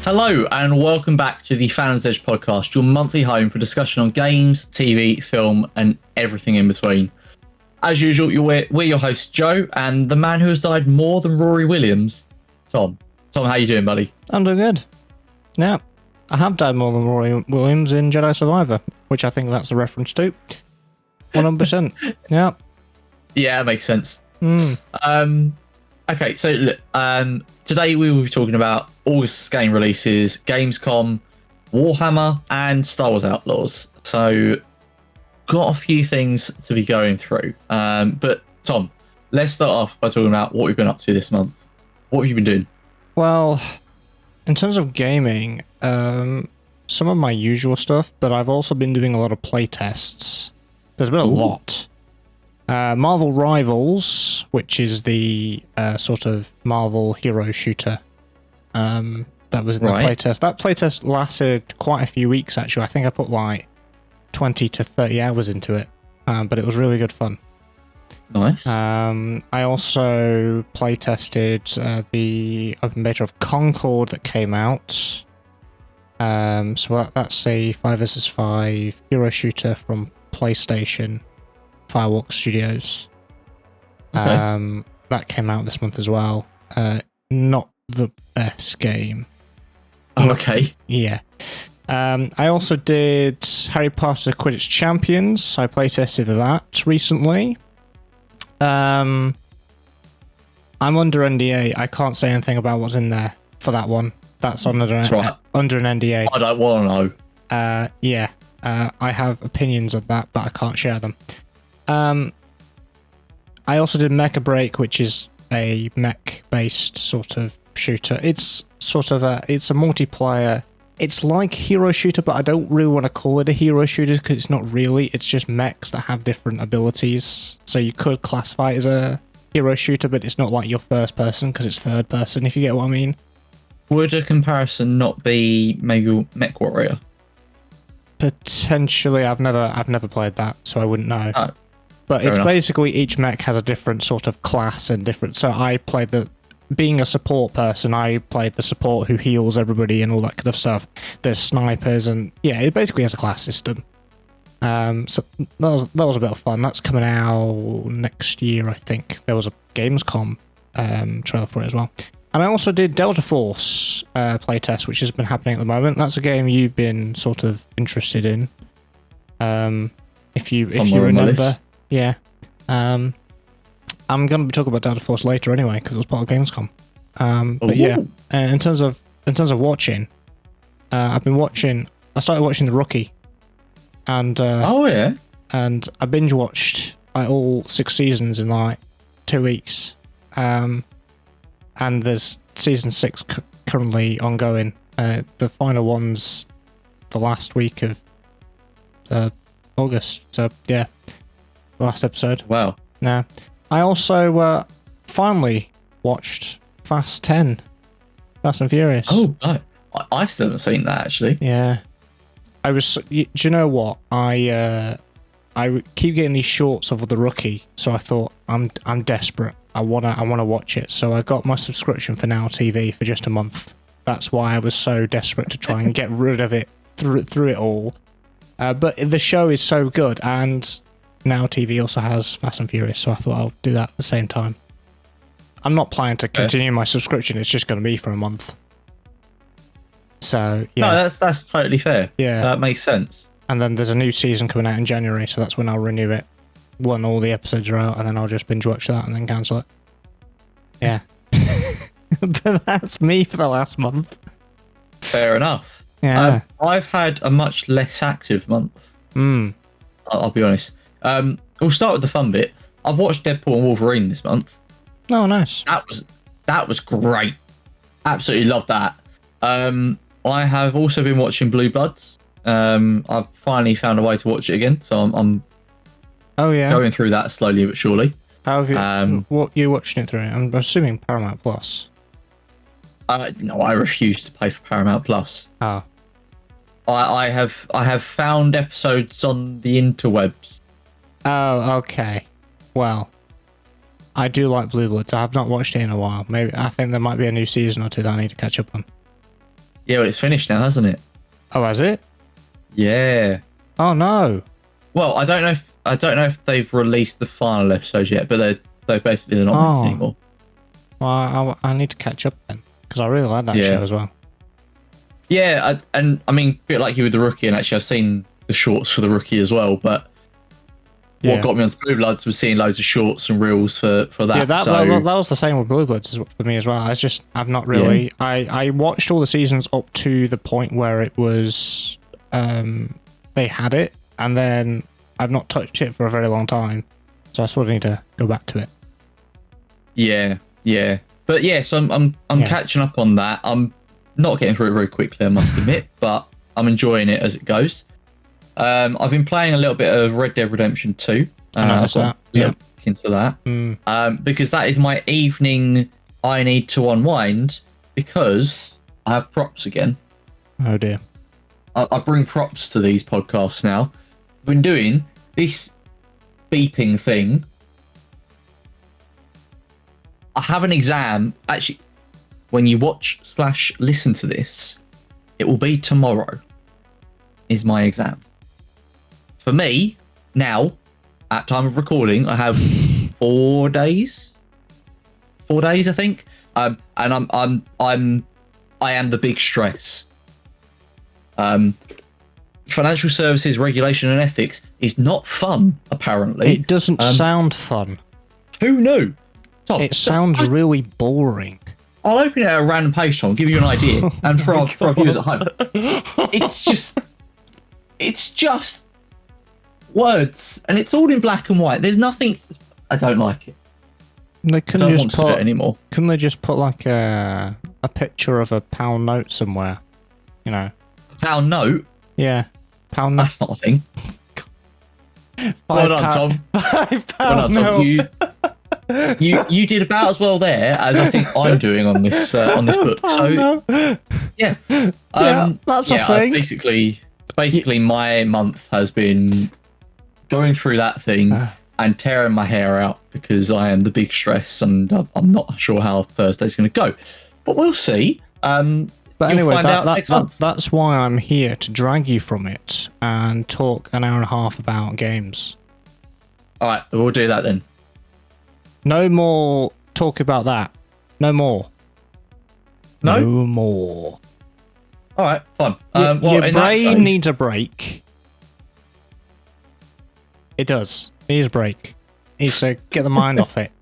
Hello and welcome back to the Fans Edge podcast, your monthly home for discussion on games, TV, film, and everything in between. As usual, we're your host Joe, and the man who has died more than Rory Williams, Tom. Tom, how you doing, buddy? I'm doing good. Yeah, I have died more than Rory Williams in Jedi Survivor, which I think that's a reference to. 100%. Yeah. Yeah, that makes sense. Okay, so look, today we will be talking about August's game releases, Gamescom, Warhammer, and Star Wars Outlaws. So, got a few things to be going through. But Tom, let's start off by talking about what we've been up to this month. What have you been doing? Well, in terms of gaming, some of my usual stuff, but I've also been doing a lot of playtests. There's been a lot. Marvel Rivals, which is the sort of Marvel hero shooter that was in the playtest. That playtest lasted quite a few weeks, actually. I think I put like 20 to 30 hours into it, but it was really good fun. Nice. I also playtested the open beta of Concord that came out. So that's a 5 vs 5 hero shooter from PlayStation. Firewalk Studios. Okay. That came out this month as well. Not the best game. Oh, okay. Yeah. I also did Harry Potter Quidditch Champions. I playtested that recently. I'm under NDA. I can't say anything about what's in there for that one. That's under an NDA. I don't want to know. Yeah. I have opinions of that, but I can't share them. I also did Mecha Break, which is a mech-based sort of shooter. It's sort of it's a multiplayer. It's like hero shooter, but I don't really want to call it a hero shooter because it's not really. It's just mechs that have different abilities. So you could classify it as a hero shooter, but it's not like your first person because it's third person, if you get what I mean. Would a comparison not be maybe Mech Warrior? Potentially. I've never played that, so I wouldn't know. Oh. But it's basically each mech has a different sort of class and different. So I played being a support person, I played the support who heals everybody and all that kind of stuff. There's snipers and yeah, it basically has a class system. So that was a bit of fun. That's coming out next year, I think. There was a Gamescom trailer for it as well. And I also did Delta Force playtest, which has been happening at the moment. That's a game you've been sort of interested in. If you remember. Yeah. I'm going to be talking about Delta Force later anyway, because it was part of Gamescom. But yeah, in terms of watching, I started watching The Rookie. And and I binge watched all 6 seasons in like 2 weeks. And there's season 6 currently ongoing. The final one's the last week of August. So yeah. Last episode. Wow. Yeah. I also finally watched Fast 10. Fast and Furious. Oh, no. I still haven't seen that, actually. Yeah. Do you know what? I keep getting these shorts of The Rookie, so I thought I'm desperate. I wanna watch it. So I got my subscription for Now TV for just a month. That's why I was so desperate to try and get rid of it through it all. But the show is so good, and Now TV also has Fast and Furious, so I thought I'll do that at the same time. I'm not planning to continue my subscription, it's just going to be for a month. So, yeah. No, that's totally fair. Yeah. That makes sense. And then there's a new season coming out in January, so that's when I'll renew it. When all the episodes are out, and then I'll just binge watch that and then cancel it. Yeah. But that's me for the last month. Fair enough. Yeah. I've had a much less active month. I'll be honest. We'll start with the fun bit. I've watched Deadpool and Wolverine this month. Oh, nice. That was great. Absolutely loved that. I have also been watching Blue Bloods. I've finally found a way to watch it again, so I'm going through that slowly but surely. How have you? What you watching it through? I'm assuming Paramount Plus. No, I refuse to pay for Paramount Plus. Oh. I have found episodes on the interwebs. Oh, okay. Well, I do like Blue Bloods. I have not watched it in a while. I think there might be a new season or two that I need to catch up on. Yeah, well, it's finished now, hasn't it? Oh, has it? Yeah. Oh no. Well, I don't know if they've released the final episodes yet, but they're basically they're not making anymore. Well, I need to catch up then because I really like that show as well. Yeah, and I mean, a bit like you with the Rookie, and actually I've seen the shorts for the Rookie as well. But what got me onto Blue Bloods was seeing loads of shorts and reels for that. Yeah, that was the same with Blue Bloods for me as well. I've not really. Yeah. I watched all the seasons up to the point where it was they had it, and then I've not touched it for a very long time. So I sort of need to go back to it. Yeah. But yeah, so I'm catching up on that. I'm not getting through it very quickly, I must admit, but I'm enjoying it as it goes. I've been playing a little bit of Red Dead Redemption 2. I noticed that. Look into that. Because that is my evening I need to unwind because I have props again. Oh dear. I bring props to these podcasts now. I've been doing this beeping thing. I have an exam. Actually, when you watch/listen to this, it will be tomorrow. Is my exam. For me, now, at time of recording, I have 4 days. 4 days, I think. And I am the big stress. Financial services regulation and ethics is not fun, apparently. It doesn't sound fun. Who knew? Tom, it sounds really boring. I'll open it at a random page, Tom, give you an idea. And for our viewers at home, it's just words, and it's all in black and white. There's nothing. I don't like it. They couldn't just put it anymore. Couldn't they just put like a picture of a pound note somewhere? You know, pound note. Yeah, pound note. That's not a thing. Well done, Tom. Well done, Tom. You did about as well there as I think I'm doing on this book. So yeah, that's a thing. Basically, my month has been going through that thing and tearing my hair out because I am the big stress, and I'm not sure how Thursday's going to go, but we'll see. But anyway, that's why I'm here, to drag you from it and talk an hour and a half about games. All right, we'll do that then. No more talk about that. No more. No more. All right, fine. Your brain needs a break. It does. It needs a break. It needs to get the mind off it.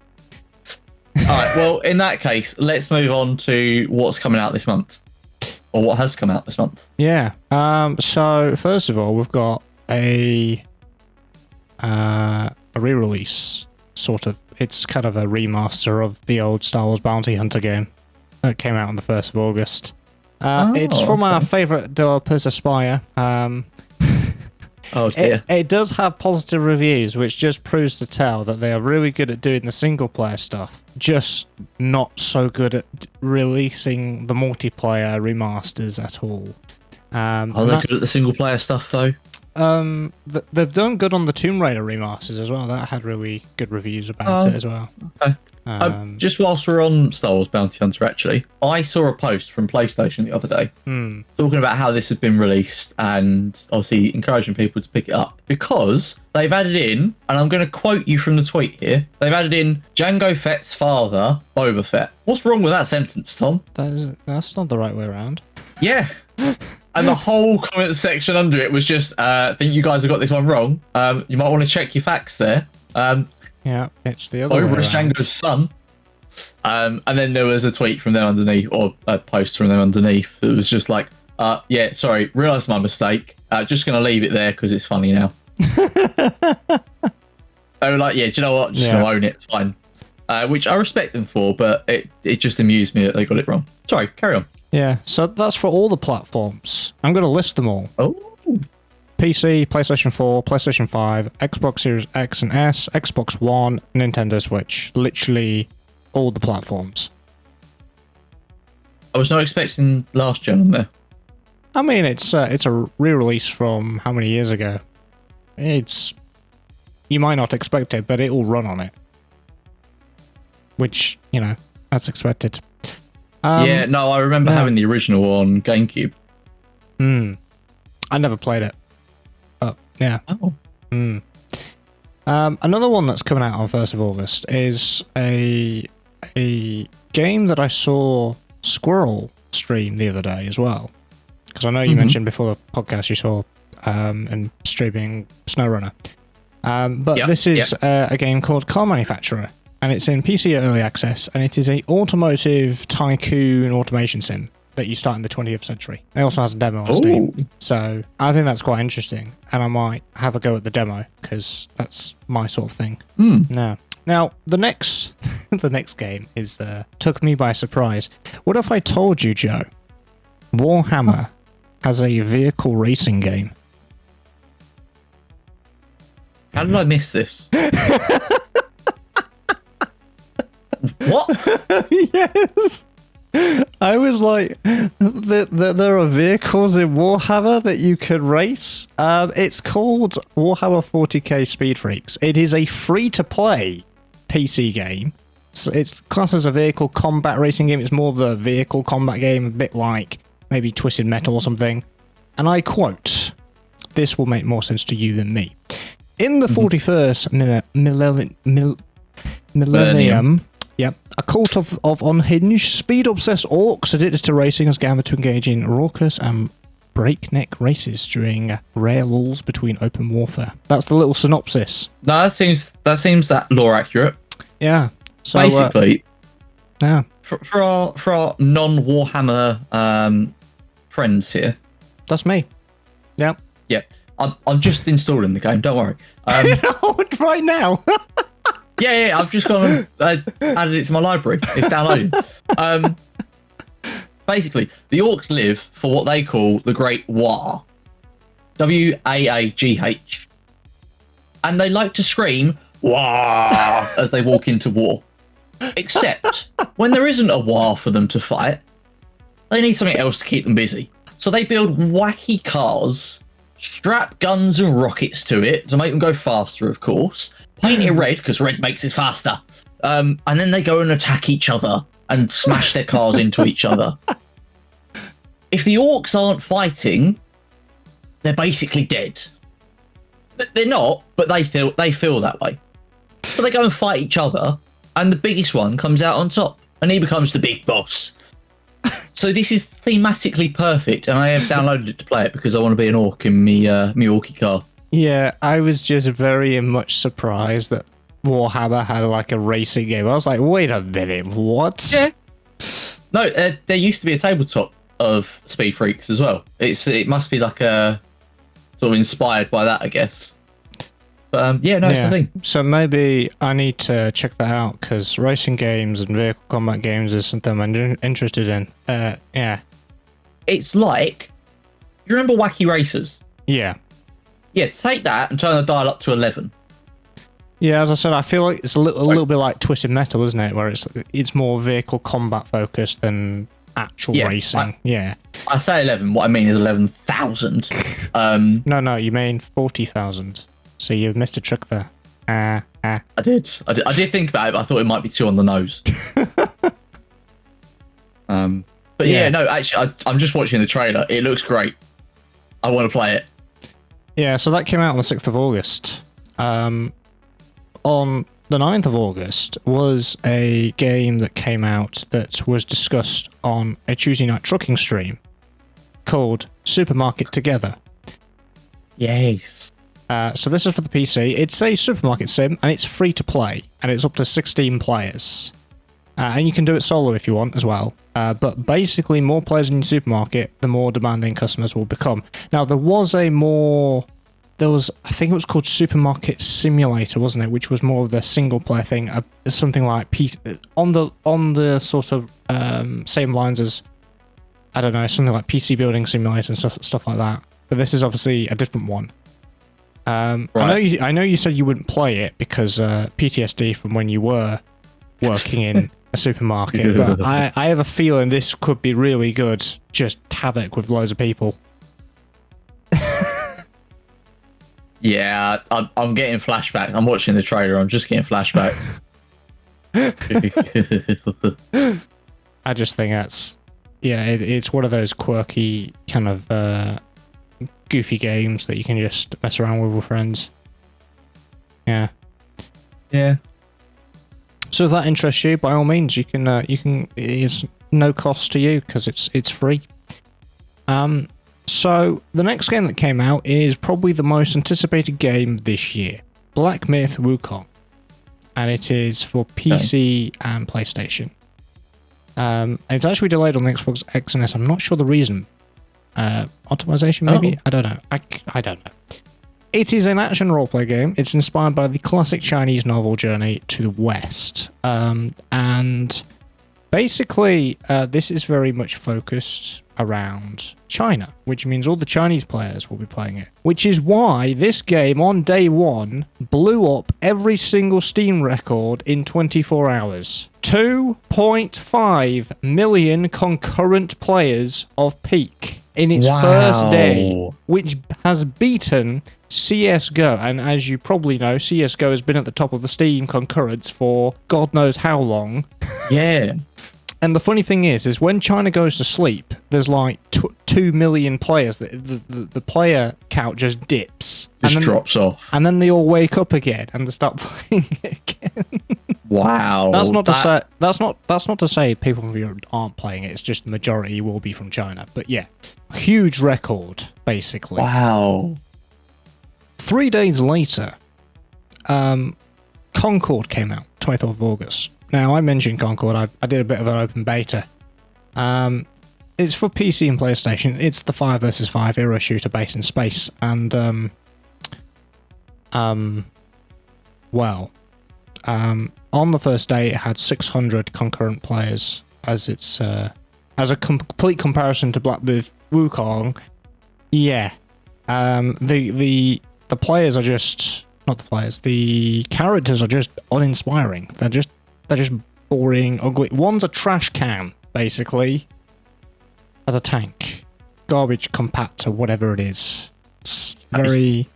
All right, well, in that case, let's move on to what's coming out this month. Or what has come out this month. Yeah. So, first of all, we've got a re-release, sort of. It's kind of a remaster of the old Star Wars Bounty Hunter game that came out on the 1st of August. It's from our favourite developers, Aspire. Oh dear. It does have positive reviews, which just proves to tell that they are really good at doing the single player stuff, just not so good at releasing the multiplayer remasters at all. Are they good at the single player stuff though? They've done good on the Tomb Raider remasters as well. That had really good reviews about it as well. Okay. Just whilst we're on Star Wars Bounty Hunter, actually, I saw a post from PlayStation the other day talking about how this had been released and obviously encouraging people to pick it up because they've added in, and I'm going to quote you from the tweet here, they've added in Jango Fett's father, Boba Fett. What's wrong with that sentence, Tom? That's not the right way around. Yeah. And the whole comment section under it was just, think you guys have got this one wrong. You might want to check your facts there. Yeah, it's the other way around. Django's son. And then there was a tweet from them underneath, or a post from them underneath. It was just like, yeah, sorry, realised my mistake. Just going to leave it there because it's funny now. They were like, yeah, do you know what? Just going to own it. It's fine. Which I respect them for, but it just amused me that they got it wrong. Sorry, carry on. Yeah, so that's for all the platforms. I'm going to list them all. Oh. PC, PlayStation 4, PlayStation 5, Xbox Series X and S, Xbox One, Nintendo Switch. Literally all the platforms. I was not expecting last gen on there. I mean, it's a re-release from how many years ago? You might not expect it, but it will run on it. Which, that's expected. Yeah, no, I remember having the original on GameCube. I never played it. But yeah. Oh. Another one that's coming out on 1st of August is a game that I saw Squirrel stream the other day as well. Because I know you mentioned before the podcast you saw and streaming SnowRunner. But this is a game called Car Manufacturer, and it's in PC Early Access, and it is a automotive tycoon automation sim that you start in the 20th century. It also has a demo on Steam, so I think that's quite interesting, and I might have a go at the demo because that's my sort of thing. Now the next game is took me by surprise. What if I told you, Joe, Warhammer has a vehicle racing game? How did I miss this? What? Yes. I was like, there are vehicles in Warhammer that you can race. It's called Warhammer 40k Speed Freaks. It is a free-to-play PC game. So it's classed as a vehicle combat racing game. It's more the vehicle combat game, a bit like maybe Twisted Metal or something. And I quote, "This will make more sense to you than me. In the 41st millennium, a cult of unhinged, speed-obsessed orcs addicted to racing has gathered to engage in raucous and breakneck races during rare lulls between open warfare." That's the little synopsis. No, that seems that lore accurate. Yeah. So basically, for our non-Warhammer friends here. That's me. Yeah. Yeah. I'm just installing the game. Don't worry. Right now. Yeah, I've just gone and added it to my library. It's downloading. Basically, the orcs live for what they call the Great War. WAAGH. And they like to scream, "War!" as they walk into war. Except, when there isn't a war for them to fight, they need something else to keep them busy. So they build wacky cars, strap guns and rockets to it to make them go faster, of course. Paint it red, because red makes it faster. And then they go and attack each other and smash their cars into each other. If the orcs aren't fighting, they're basically dead. They're not, but they feel that way. So they go and fight each other, and the biggest one comes out on top, and he becomes the big boss. So this is thematically perfect, and I have downloaded it to play it because I want to be an orc in me orky car. Yeah, I was just very much surprised that Warhammer had like a racing game. I was like, wait a minute, what? Yeah. No, there used to be a tabletop of Speed Freaks as well. It must be like a sort of inspired by that, I guess. But it's the thing. So maybe I need to check that out because racing games and vehicle combat games is something I'm interested in. Yeah. It's like, you remember Wacky Racers? Yeah. Yeah, take that and turn the dial up to 11. Yeah, as I said, I feel like it's a little bit like Twisted Metal, isn't it? Where it's more vehicle combat focused than actual racing. I say 11. What I mean is 11,000. No, you mean 40,000. So you missed a trick there. I did think about it, but I thought it might be too on the nose. But no, actually, I'm just watching the trailer. It looks great. I want to play it. Yeah, so that came out on the 6th of August. On the 9th of August was a game that came out that was discussed on a Tuesday night trucking stream called Supermarket Together. Yes. So this is for the PC. It's a supermarket sim, and it's free to play, and it's up to 16 players. And you can do it solo if you want as well. But basically, more players in your supermarket, the more demanding customers will become. Now, there was, I think it was called Supermarket Simulator, wasn't it? Which was more of the single player thing, something like on the sort of same lines as, I don't know, something like PC Building Simulator and stuff like that. But this is obviously a different one. Right. I know you said you wouldn't play it because PTSD from when you were working in a supermarket, but I have a feeling this could be really good. Just havoc with loads of people. Yeah, I'm getting flashbacks. I'm watching the trailer. I'm just getting flashbacks. I just think that's it's one of those quirky kind of goofy games that you can just mess around with friends. Yeah. So if that interests you, by all means, you can it's no cost to you because it's free. So the next game that came out is probably the most anticipated game this year, Black Myth Wukong, and it is for PC and PlayStation. It's actually delayed on the Xbox X and S. I'm not sure the reason. Optimization, maybe? I don't know. I don't know. It is an action roleplay game. It's inspired by the classic Chinese novel Journey to the West. And basically, this is very much focused around China, which means all the Chinese players will be playing it. Which is why this game, on day one, blew up every single Steam record in 24 hours. 2.5 million concurrent players of peak in its first day, which has beaten CSGO. And as you probably know, CSGO has been at the top of the Steam concurrents for God knows how long. Yeah. And the funny thing is when China goes to sleep, there's like 2 million players. The player count just dips. Just drops off. And then they all wake up again and they start playing it again. Wow. That's not to say people from Europe aren't playing it. It's just the majority will be from China. But yeah, huge record, basically. Wow. 3 days later, Concord came out, 24th of August. Now, I mentioned Concord. I did a bit of an open beta. It's for PC and PlayStation. It's the 5 vs 5 hero shooter based in space. And, on the first day, it had 600 concurrent players as its as a complete comparison to Black Myth Wukong. Yeah, the players are just not the players. The characters are just uninspiring. They're just boring, ugly. One's a trash can, basically, as a tank, garbage compactor, whatever it is. It's very.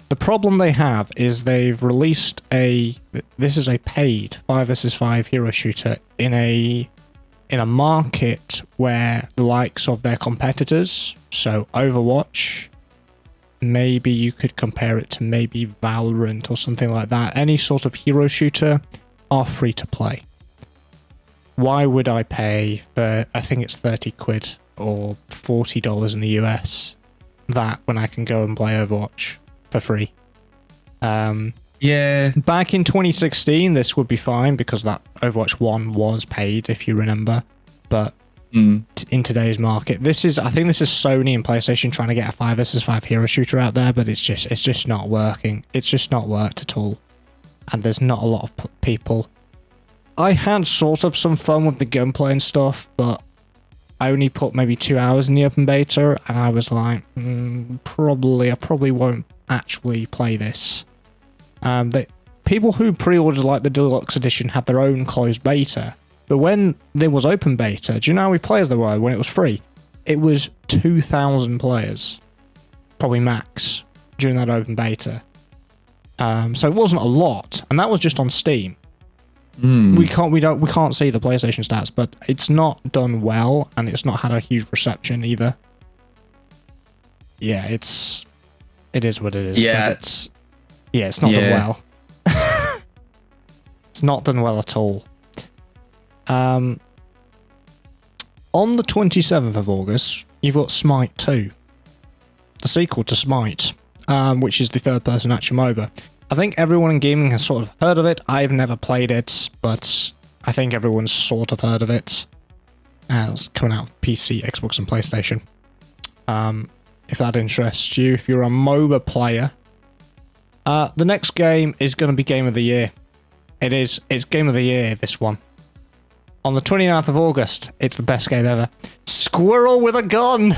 The problem they have is they've released this is a paid 5 vs 5 hero shooter in a market where the likes of their competitors, so Overwatch, maybe you could compare it to maybe Valorant or something like that. Any sort of hero shooter are free to play. Why would I pay I think it's 30 quid or $40 in the US that when I can go and play Overwatch for free? Yeah. Back in 2016, this would be fine because that Overwatch 1 was paid, if you remember. But in today's market, I think this is Sony and PlayStation trying to get a 5 vs 5 hero shooter out there, but it's just not working. It's just not worked at all. And there's not a lot of people. I had sort of some fun with the gunplay and stuff, but I only put maybe 2 hours in the open beta, and I was like, I probably won't actually play this. People who pre-ordered like the deluxe edition had their own closed beta, but when there was open beta, do you know how many players there were when it was free? It was 2,000 players, probably max, during that open beta. So it wasn't a lot, and that was just on Steam. We can't see the PlayStation stats, but it's not done well, and it's not had a huge reception either. Yeah, it is what it is. Yeah, it's not done well. It's not done well at all. On the 27th of August, you've got Smite 2, the sequel to Smite, which is the third-person action MOBA. I think everyone in gaming has sort of heard of it. I've never played it, but I think everyone's sort of heard of it. It's coming out of PC, Xbox, and PlayStation. If that interests you, if you're a MOBA player. The next game is going to be Game of the Year. It's Game of the Year, this one. On the 29th of August, it's the best game ever. Squirrel with a gun!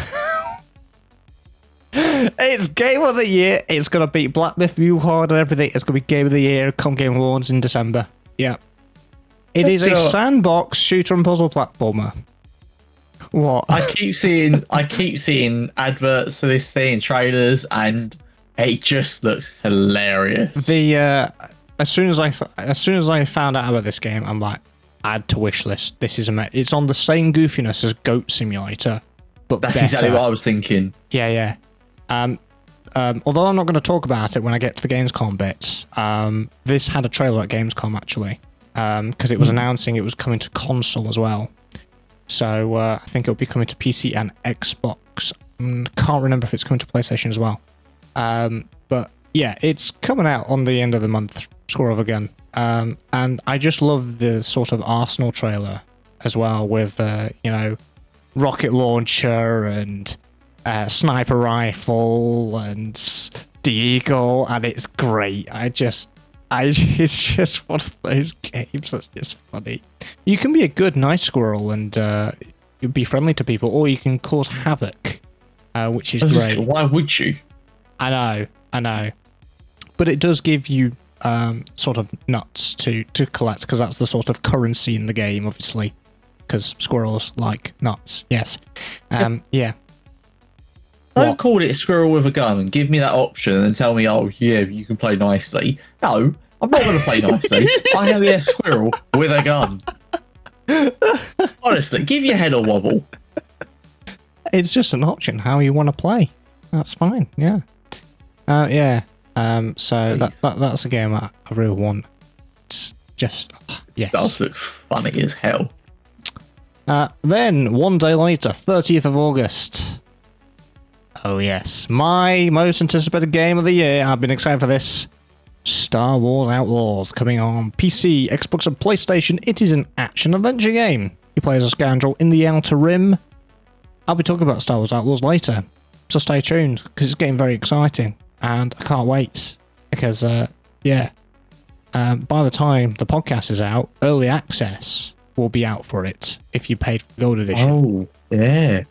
It's Game of the Year. It's going to beat Black Myth Wukong and everything. It's going to be Game of the Year. Come Game Awards in December. Yeah. It is a sandbox shooter and puzzle platformer. What? I keep seeing adverts for this thing, trailers, and it just looks hilarious. As soon as I found out about this game, I'm like, add to wish list. This is it's on the same goofiness as Goat Simulator, but That's better. exactly what I was thinking. Yeah. Although I'm not going to talk about it when I get to the Gamescom bit, this had a trailer at Gamescom actually, because it was announcing it was coming to console as well. So I think it'll be coming to PC and Xbox. Can't remember if it's coming to PlayStation as well. But yeah, it's coming out on the end of the month. Score of a gun. And I just love the sort of Arsenal trailer as well, with rocket launcher and sniper rifle and deagle, and it's great. It's just one of those games that's just funny. You can be a good, nice squirrel and be friendly to people, or you can cause havoc, which is great. Why would you? I know. But it does give you sort of nuts to collect, because that's the sort of currency in the game, obviously, because squirrels like nuts. Yes. Yeah. Don't call it a squirrel with a gun and give me that option and tell me, oh, yeah, you can play nicely. No, I'm not going to play nicely. I am a squirrel with a gun. Honestly, give your head a wobble. It's just an option how you want to play. That's fine. Yeah. Yeah. So that's a game I really want. It's just, yes. That does look funny as hell. Then, one day later, 30th of August. Oh yes, my most anticipated game of the year. I've been excited for this. Star Wars Outlaws, coming on PC, Xbox and PlayStation. It is an action-adventure game. You play as a scoundrel in the Outer Rim. I'll be talking about Star Wars Outlaws later, so stay tuned, because it's getting very exciting, and I can't wait, because, by the time the podcast is out, Early Access will be out for it, if you paid for the Gold Edition. Oh, yeah.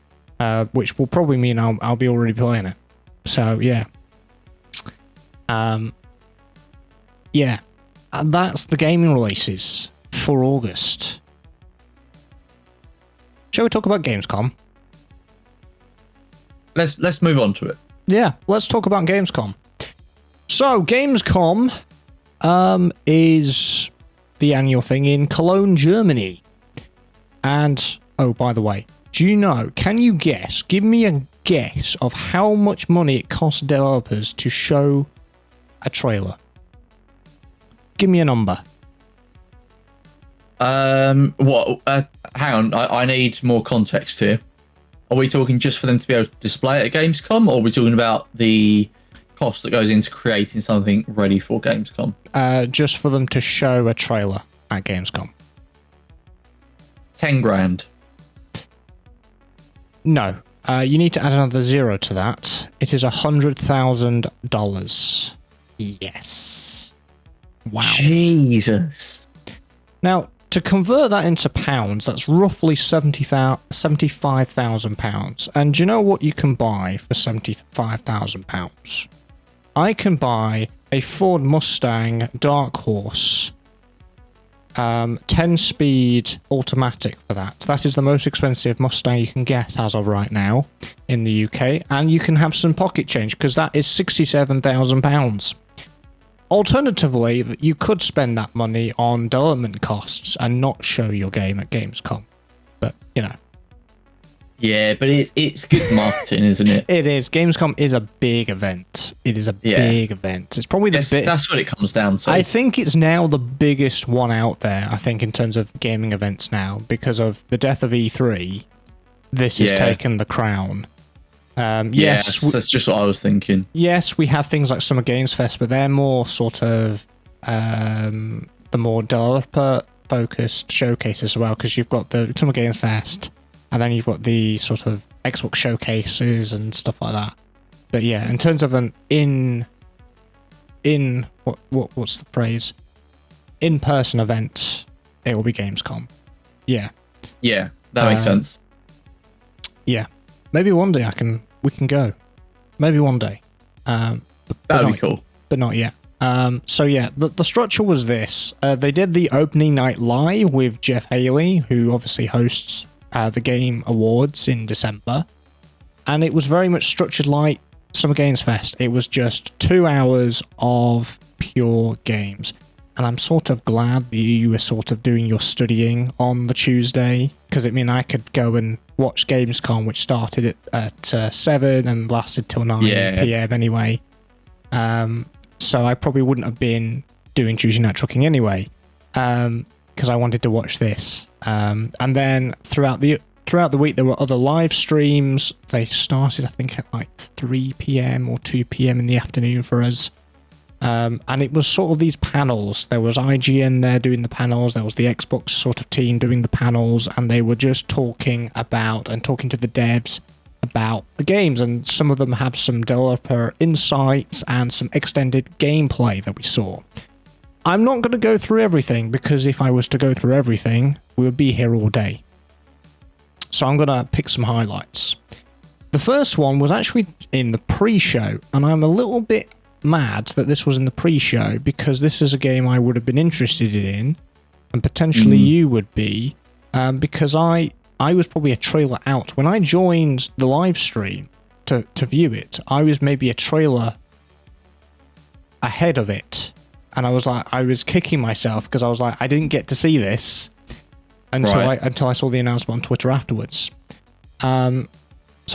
Which will probably mean I'll be already playing it. So, yeah. Yeah. That's the gaming releases for August. Shall we talk about Gamescom? Let's move on to it. Yeah, let's talk about Gamescom. So, Gamescom is the annual thing in Cologne, Germany. And, oh, by the way, can you guess, give me a guess of how much money it costs developers to show a trailer? Give me a number. Hang on, I need more context here. Are we talking just for them to be able to display it at Gamescom, or are we talking about the cost that goes into creating something ready for Gamescom? Just for them to show a trailer at Gamescom. 10 grand. No. You need to add another zero to that. It is $100,000. Yes. Wow. Jesus. Now, to convert that into pounds, that's roughly £75,000. And do you know what you can buy for £75,000? I can buy a Ford Mustang Dark Horse 10-speed automatic for that. That is the most expensive Mustang you can get as of right now in the UK, and you can have some pocket change, because that is £67,000. Alternatively, you could spend that money on development costs and not show your game at Gamescom. But, Yeah, but it's good marketing, isn't it? It is. Gamescom is a big event. It is a big event. It's probably that's what it comes down to. I think it's now the biggest one out there, I think, in terms of gaming events now, because of the death of E3. This has taken the crown. Yes, that's just what I was thinking. Yes, we have things like Summer Games Fest, but they're more sort of the more developer-focused showcases as well, because you've got the Summer Games Fest, and then you've got the sort of Xbox showcases and stuff like that. But yeah, in terms of an what's the phrase? In-person event, it will be Gamescom. Yeah. Yeah, that makes sense. Yeah. Maybe one day we can go. Maybe one day. That'd be cool. But not yet. So yeah, the structure was this. They did the opening night live with Jeff Haley, who obviously hosts the Game Awards in December. And it was very much structured like Summer Games Fest. It was just 2 hours of pure games. And I'm sort of glad that you were sort of doing your studying on the Tuesday, because it meant I could go and watch Gamescom, which started at 7 and lasted till 9 p.m. anyway. So I probably wouldn't have been doing Tuesday Night Trucking anyway, because I wanted to watch this. And then throughout the week, there were other live streams. They started, I think, at like 3 p.m. or 2 p.m. in the afternoon for us. And it was sort of these panels. There was IGN there doing the panels. There was the Xbox sort of team doing the panels. And they were just talking to the devs about the games. And some of them have some developer insights and some extended gameplay that we saw. I'm not going to go through everything, because if I was to go through everything, we would be here all day. So I'm going to pick some highlights. The first one was actually in the pre-show, and I'm a little bit mad that this was in the pre-show, because this is a game I would have been interested in, and potentially you would be, because I was probably a trailer out. When I joined the live stream to view it, I was maybe a trailer ahead of it, and I was kicking myself because I was like, I didn't get to see this until I saw the announcement on Twitter afterwards. So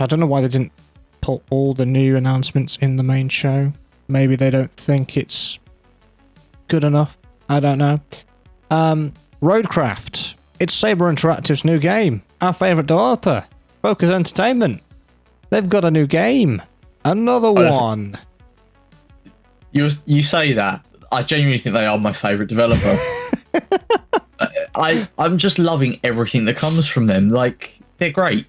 I don't know why they didn't put all the new announcements in the main show. Maybe they don't think it's good enough. I don't know. Roadcraft. It's Saber Interactive's new game. Our favourite developer, Focus Entertainment. They've got a new game. Another one. You say that. I genuinely think they are my favourite developer. I'm just loving everything that comes from them. Like, they're great.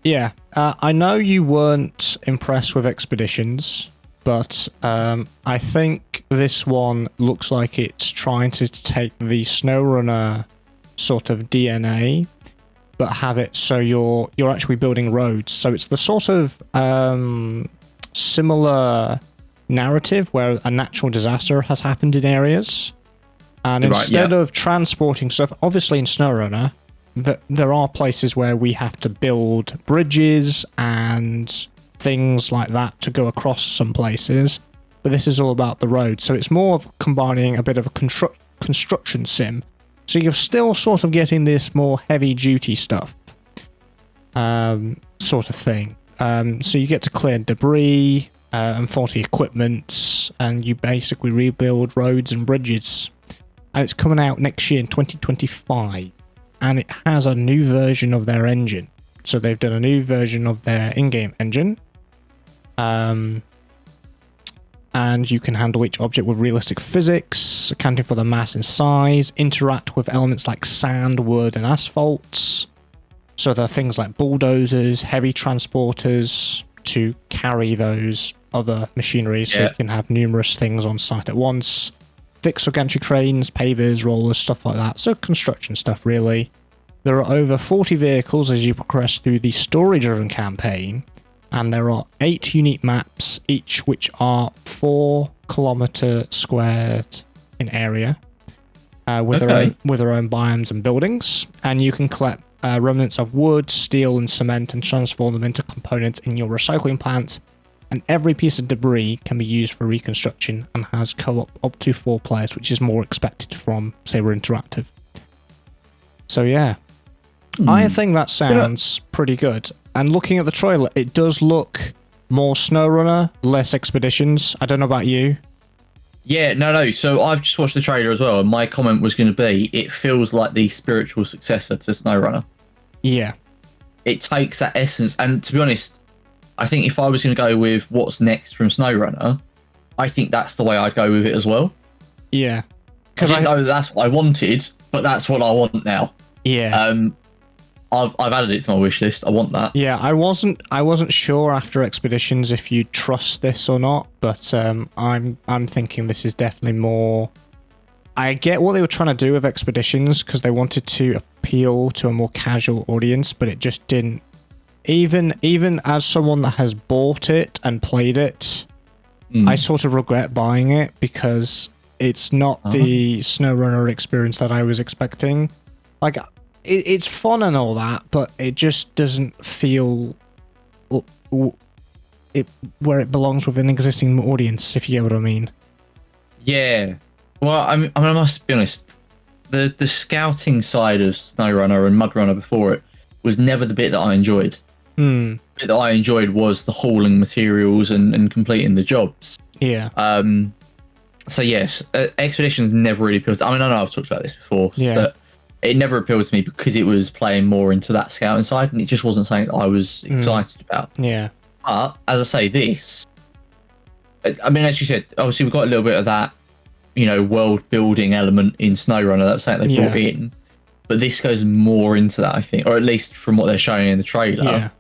Yeah. I know you weren't impressed with Expeditions, but I think this one looks like it's trying to take the SnowRunner sort of DNA, but have it so you're actually building roads. So it's the sort of similar narrative where a natural disaster has happened in areas, and instead of transporting stuff, obviously in SnowRunner, there are places where we have to build bridges and things like that to go across some places, but this is all about the road. So it's more of combining a bit of a construction sim. So you're still sort of getting this more heavy duty stuff, sort of thing. So you get to clear debris and faulty equipment, and you basically rebuild roads and bridges. And it's coming out next year in 2025, and it has a new version of their engine. So they've done a new version of their in-game engine. And you can handle each object with realistic physics, accounting for the mass and size, interact with elements like sand, wood, and asphalts. So there are things like bulldozers, heavy transporters to carry those other machinery, so you can have numerous things on site at once. Fixed gantry cranes, pavers, rollers, stuff like that. So construction stuff, really. There are over 40 vehicles as you progress through the story-driven campaign, and there are 8 unique maps, each which are 4 kilometer squared in area, with their own biomes and buildings. And you can collect remnants of wood, steel, and cement and transform them into components in your recycling plants. And every piece of debris can be used for reconstruction and has co-op up to 4 players, which is more expected from Saber Interactive. So yeah, I think that sounds pretty good. And looking at the trailer, it does look more SnowRunner, less Expeditions. I don't know about you. Yeah, no. So I've just watched the trailer as well, and my comment was going to be, it feels like the spiritual successor to SnowRunner. Yeah. It takes that essence, and to be honest, I think if I was going to go with what's next from SnowRunner, I think that's the way I'd go with it as well. Yeah. Because I know that's what I wanted, but that's what I want now. Yeah. I've added it to my wish list. I want that. Yeah, I wasn't sure after Expeditions if you trust this or not, but I'm thinking this is definitely more. I get what they were trying to do with Expeditions because they wanted to appeal to a more casual audience, but it just didn't. Even as someone that has bought it and played it, I sort of regret buying it because it's not the SnowRunner experience that I was expecting. Like, it's fun and all that, but it just doesn't feel where it belongs with an existing audience, if you get what I mean. Yeah. Well, I must be honest. The scouting side of SnowRunner and MudRunner before it was never the bit that I enjoyed. Hmm. The bit that I enjoyed was the hauling materials and completing the jobs. Yeah. So yes, Expeditions never really appealed. I mean, I know I've talked about this before, but it never appealed to me because it was playing more into that scouting side, and it just wasn't something that I was excited about. Yeah. But as I say, this, I mean, as you said, obviously we've got a little bit of that, world building element in SnowRunner. That's something they brought in, but this goes more into that, I think, or at least from what they're showing in the trailer.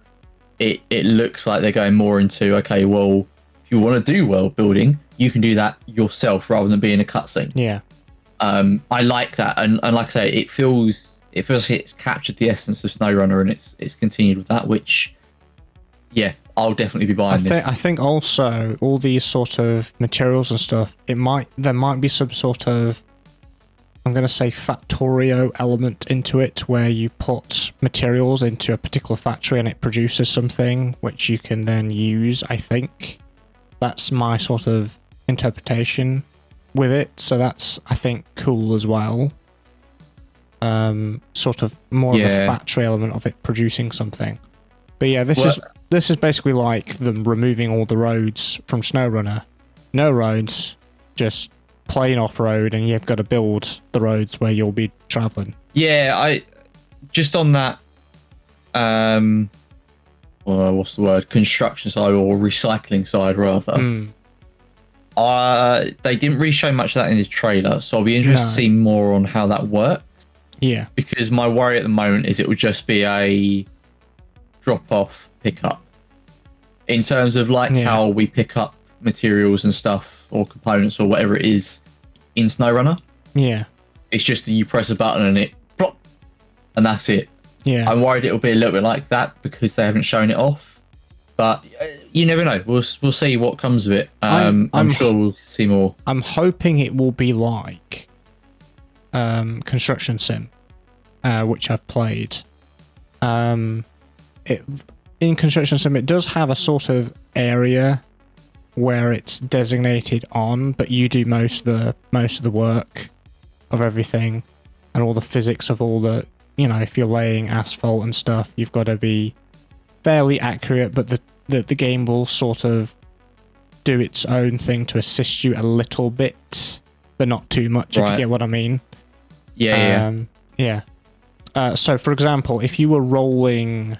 It looks like they're going more into, okay, well, if you want to do world building, you can do that yourself rather than being a cutscene. Yeah. I like that, and like I say, it feels like it's captured the essence of SnowRunner, and it's continued with that, which, yeah, I'll definitely be buying this. I think also all these sort of materials and stuff, there might be some sort of, I'm going to say, Factorio element into it, where you put materials into a particular factory and it produces something which you can then use. I think that's my sort of interpretation with it. So that's, I think, cool as well. Sort of more of a factory element of it producing something. But yeah, this is basically like them removing all the roads from SnowRunner. No roads, just plain off-road, and you've got to build the roads where you'll be traveling. Yeah, I just on that what's the word? Construction side, or recycling side rather. They didn't really show much of that in the trailer, so I'll be interested to see more on how that works. Yeah. Because my worry at the moment is it would just be a drop-off pickup. In terms of how we pick up materials and stuff, or components, or whatever it is in SnowRunner. Yeah. It's just that you press a button and it plop, and that's it. Yeah. I'm worried it'll be a little bit like that because they haven't shown it off. But you never know. We'll see what comes of it. I'm sure we'll see more. I'm hoping it will be like Construction Sim, which I've played. In Construction Sim, it does have a sort of area where it's designated on, but you do most of the work of everything, and all the physics of all the, if you're laying asphalt and stuff, you've got to be fairly accurate, but the game will sort of do its own thing to assist you a little bit, but not too much, if you get what I mean. Yeah. So, for example, if you were rolling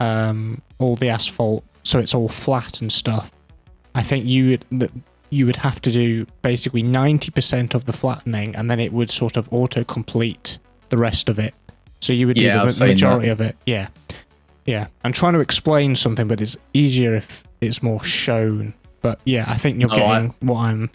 all the asphalt so it's all flat and stuff, I think you would have to do basically 90% of the flattening, and then it would sort of auto-complete the rest of it. So you would do the majority of it. Yeah. I'm trying to explain something, but it's easier if it's more shown. But yeah, I think you're getting what I'm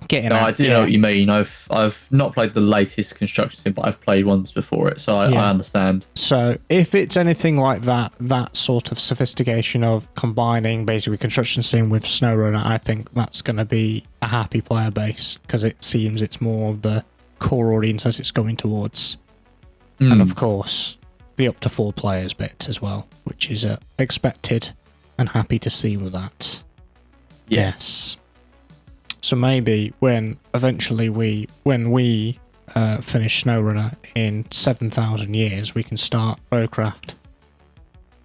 getting at. I do know what you mean. I've not played the latest Construction Sim, but I've played ones before it, so I understand. So if it's anything like that sort of sophistication of combining basically Construction Sim with SnowRunner, I think that's going to be a happy player base, because it seems it's more of the core audience as it's going towards. And of course, the up to 4 players bit as well, which is expected, and happy to see with that. Yes. So maybe when we finish SnowRunner in 7,000 years, we can start Rowcraft.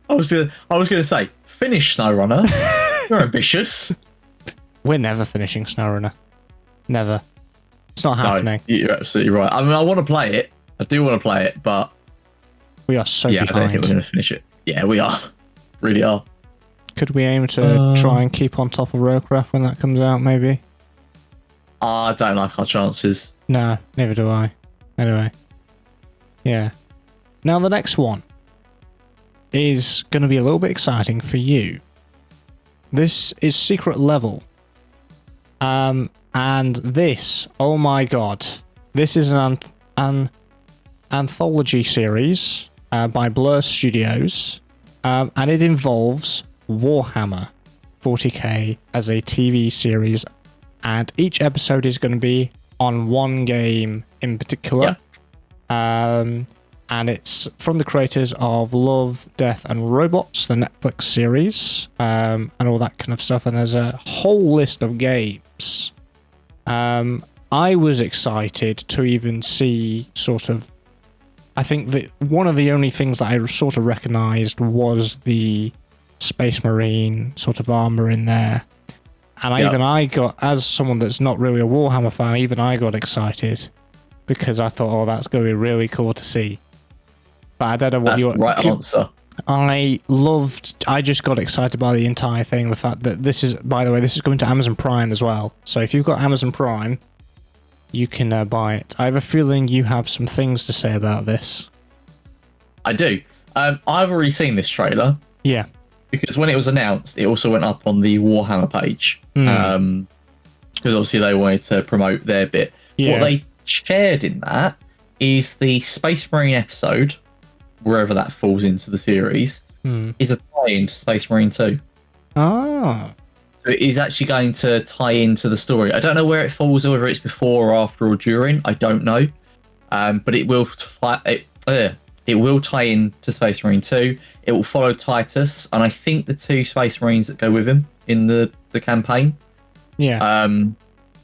I was gonna say, finish SnowRunner. You're ambitious. We're never finishing SnowRunner. Never. It's not happening. No, you're absolutely right. I mean, I want to play it. I do want to play it, but we are so behind. I don't think we're going to finish it. Yeah, we are. Really are. Could we aim to try and keep on top of Rowcraft when that comes out, maybe? I don't like our chances. No, neither do I. Anyway. Yeah. Now the next one is going to be a little bit exciting for you. This is Secret Level. And this, oh my god. This is an anthology series by Blur Studios. And it involves Warhammer 40k as a TV series, and each episode is going to be on one game in particular. And it's from the creators of Love, Death and Robots, the Netflix series, and all that kind of stuff. And there's a whole list of games. I was excited to even see sort of. I think that one of the only things that I sort of recognised was the Space Marine sort of armour in there. And I got, as someone that's not really a Warhammer fan, even I got excited because I thought, oh, that's going to be really cool to see. But I don't know what That's the right answer. I just got excited by the entire thing. The fact that this is, by the way, this is going to Amazon Prime as well. So if you've got Amazon Prime, you can buy it. I have a feeling you have some things to say about this. I do. I've already seen this trailer. Yeah. Because when it was announced, it also went up on the Warhammer page. Because obviously they wanted to promote their bit. Yeah. What they shared in that is the Space Marine episode, wherever that falls into the series, is a tie-in to Space Marine 2. Ah. So it is actually going to tie into the story. I don't know where it falls, or whether it's before or after or during. I don't know. But it will tie in to Space Marine 2. It will follow Titus, and I think the 2 Space Marines that go with him in the campaign. Yeah.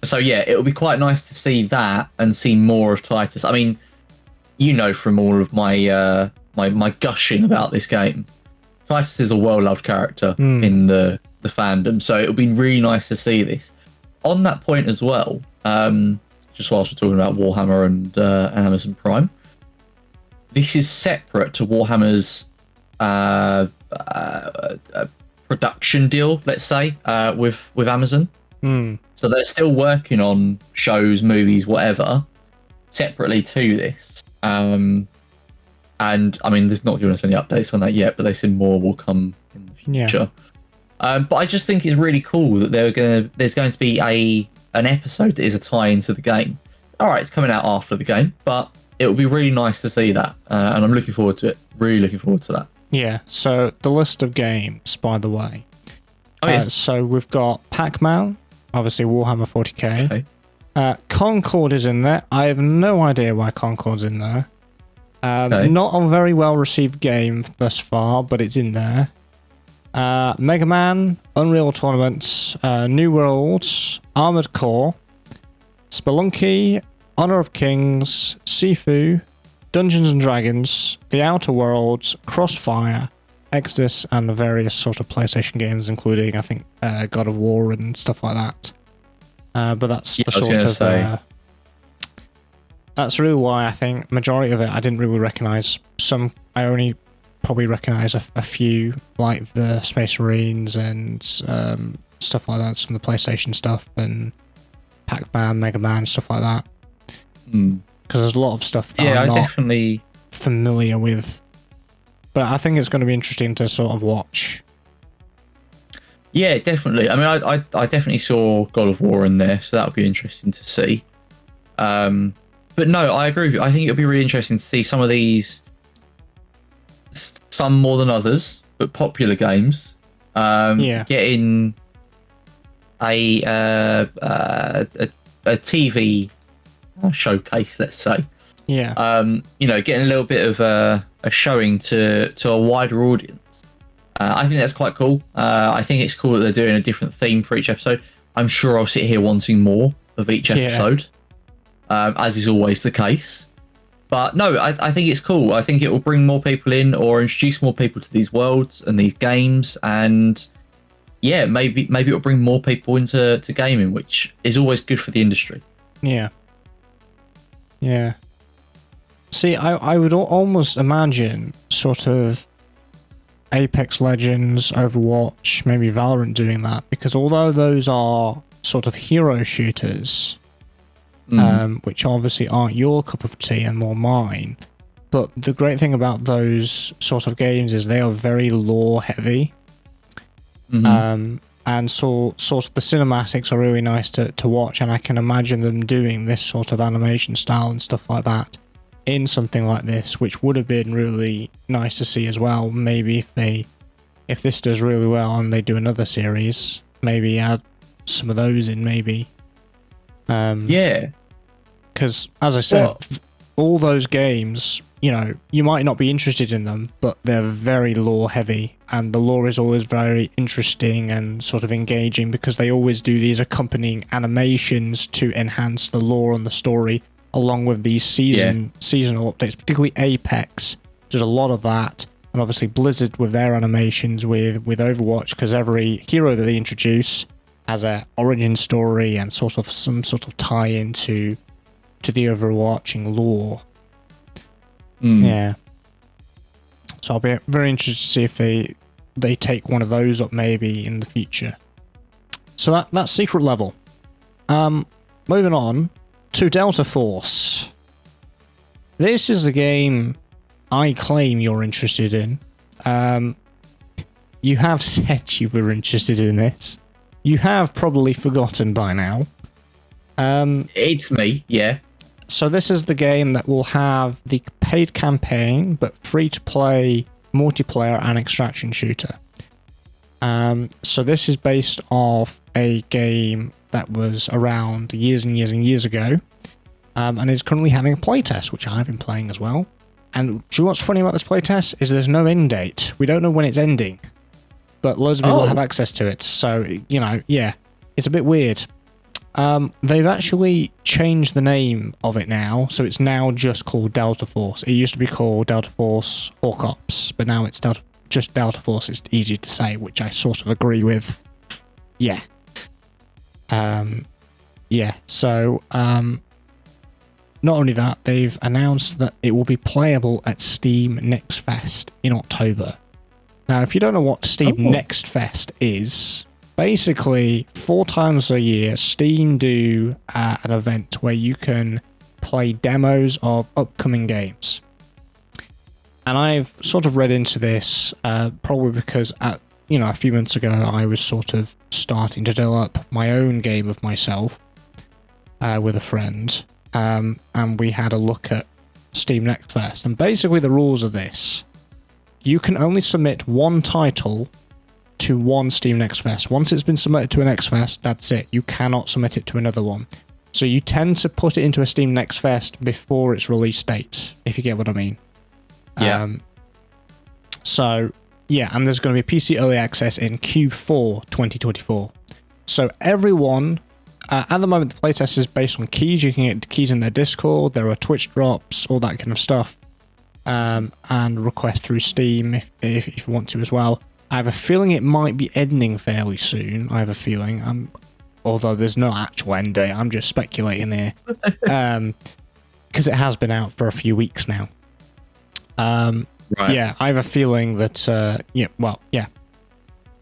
So yeah, it will be quite nice to see that and see more of Titus. I mean, you know from all of my my gushing about this game, Titus is a well-loved character in the fandom, so it'll be really nice to see this. On that point as well, just whilst we're talking about Warhammer and Amazon Prime, this is separate to Warhammer's production deal, let's say, with Amazon. So they're still working on shows, movies, whatever, separately to this. And I mean, they've not given us any updates on that yet, but they said more will come in the future. Yeah. But I just think it's really cool that there's going to be an episode that is a tie into the game. All right, it's coming out after the game, but it will be really nice to see that, and I'm looking forward to it. Really looking forward to that. Yeah. So the list of games, by the way. Oh yes. So we've got Pac-Man, obviously Warhammer 40k. Okay. Concord is in there. I have no idea why Concord's in there. Okay. Not a very well received game thus far, but it's in there. Mega Man, Unreal Tournaments, New Worlds, Armored Core, Spelunky, Honor of Kings, Sifu, Dungeons and Dragons, The Outer Worlds, Crossfire, Exodus, and various sort of PlayStation games, including, I think, God of War and stuff like that. But that's the sort of... that's really why I think majority of it I didn't really recognise. Some I only probably recognise a few, like the Space Marines and stuff like that, some of the PlayStation stuff, and Pac-Man, Mega Man, stuff like that. Because there's a lot of stuff that I'm not definitely familiar with. But I think it's going to be interesting to sort of watch. Yeah, definitely. I mean, I definitely saw God of War in there, so that'll be interesting to see. But no, I agree with you. I think it'll be really interesting to see some of these, some more than others, but popular games, getting a TV showcase, let's say. Yeah. Getting a little bit of a showing to a wider audience. I think that's quite cool. I think it's cool that they're doing a different theme for each episode. I'm sure I'll sit here wanting more of each episode, as is always the case. But no, I think it's cool. I think it will bring more people in or introduce more people to these worlds and these games. And yeah, maybe it'll bring more people into gaming, which is always good for the industry. Yeah. Yeah. See, I would almost imagine sort of Apex Legends, Overwatch, maybe Valorant doing that, because although those are sort of hero shooters, which obviously aren't your cup of tea and more mine, but the great thing about those sort of games is they are very lore heavy. And so sort of the cinematics are really nice to watch, and I can imagine them doing this sort of animation style and stuff like that in something like this, which would have been really nice to see as well. Maybe if this does really well and they do another series, maybe add some of those in, maybe. Because as I said, all those games you know, you might not be interested in them, but they're very lore heavy, and the lore is always very interesting and sort of engaging because they always do these accompanying animations to enhance the lore and the story, along with these seasonal updates, particularly Apex. There's a lot of that, and obviously Blizzard with their animations with Overwatch, because every hero that they introduce has a origin story and sort of some sort of tie-in to the overarching lore. Yeah. So I'll be very interested to see if they take one of those up maybe in the future. So that's secret level. Moving on to Delta Force. This is the game I claim you're interested in. You have said you were interested in this. You have probably forgotten by now. It's me, yeah. So this is the game that will have the paid campaign, but free-to-play multiplayer and extraction shooter. So this is based off a game that was around years and years and years ago, and is currently having a playtest, which I've been playing as well. And do you know what's funny about this playtest? Is there's no end date. We don't know when it's ending, but loads of people have access to it. So, you know, yeah, it's a bit weird. They've actually changed the name of it now, so it's now just called Delta Force. It used to be called Delta Force Hawk Ops, but now it's just Delta Force. It's easy to say, which I sort of agree with. Yeah. Yeah, so, not only that, they've announced that it will be playable at Steam Next Fest in October. Now, if you don't know what Steam Next Fest is, basically 4 times a year, Steam do an event where you can play demos of upcoming games. And I've sort of read into this, probably because a few months ago, I was sort of starting to develop my own game of myself with a friend. And we had a look at Steam Next Fest. And basically the rules are this. You can only submit one title to one Steam Next Fest. Once it's been submitted to a Next Fest, that's it. You cannot submit it to another one. So you tend to put it into a Steam Next Fest before its release date, if you get what I mean. Yeah. So, yeah, and there's going to be PC Early Access in Q4 2024. So everyone... at the moment, the playtest is based on keys. You can get keys in their Discord. There are Twitch drops, all that kind of stuff, and request through Steam if you want to as well. I have a feeling it might be ending fairly soon. I have a feeling, although there's no actual end date. I'm just speculating here, because it has been out for a few weeks now. Right. Yeah, I have a feeling that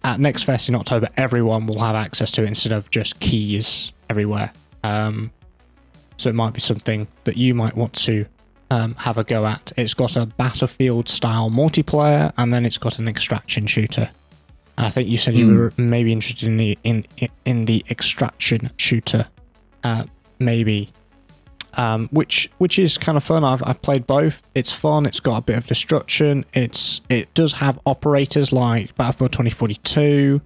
at Next Fest in October, everyone will have access to it instead of just keys everywhere. So it might be something that you might want to have a go at. It's got a Battlefield-style multiplayer, and then it's got an extraction shooter. And I think you said you were maybe interested in the extraction shooter, maybe. Which is kind of fun. I've played both. It's fun. It's got a bit of destruction. It does have operators like Battlefield 2042,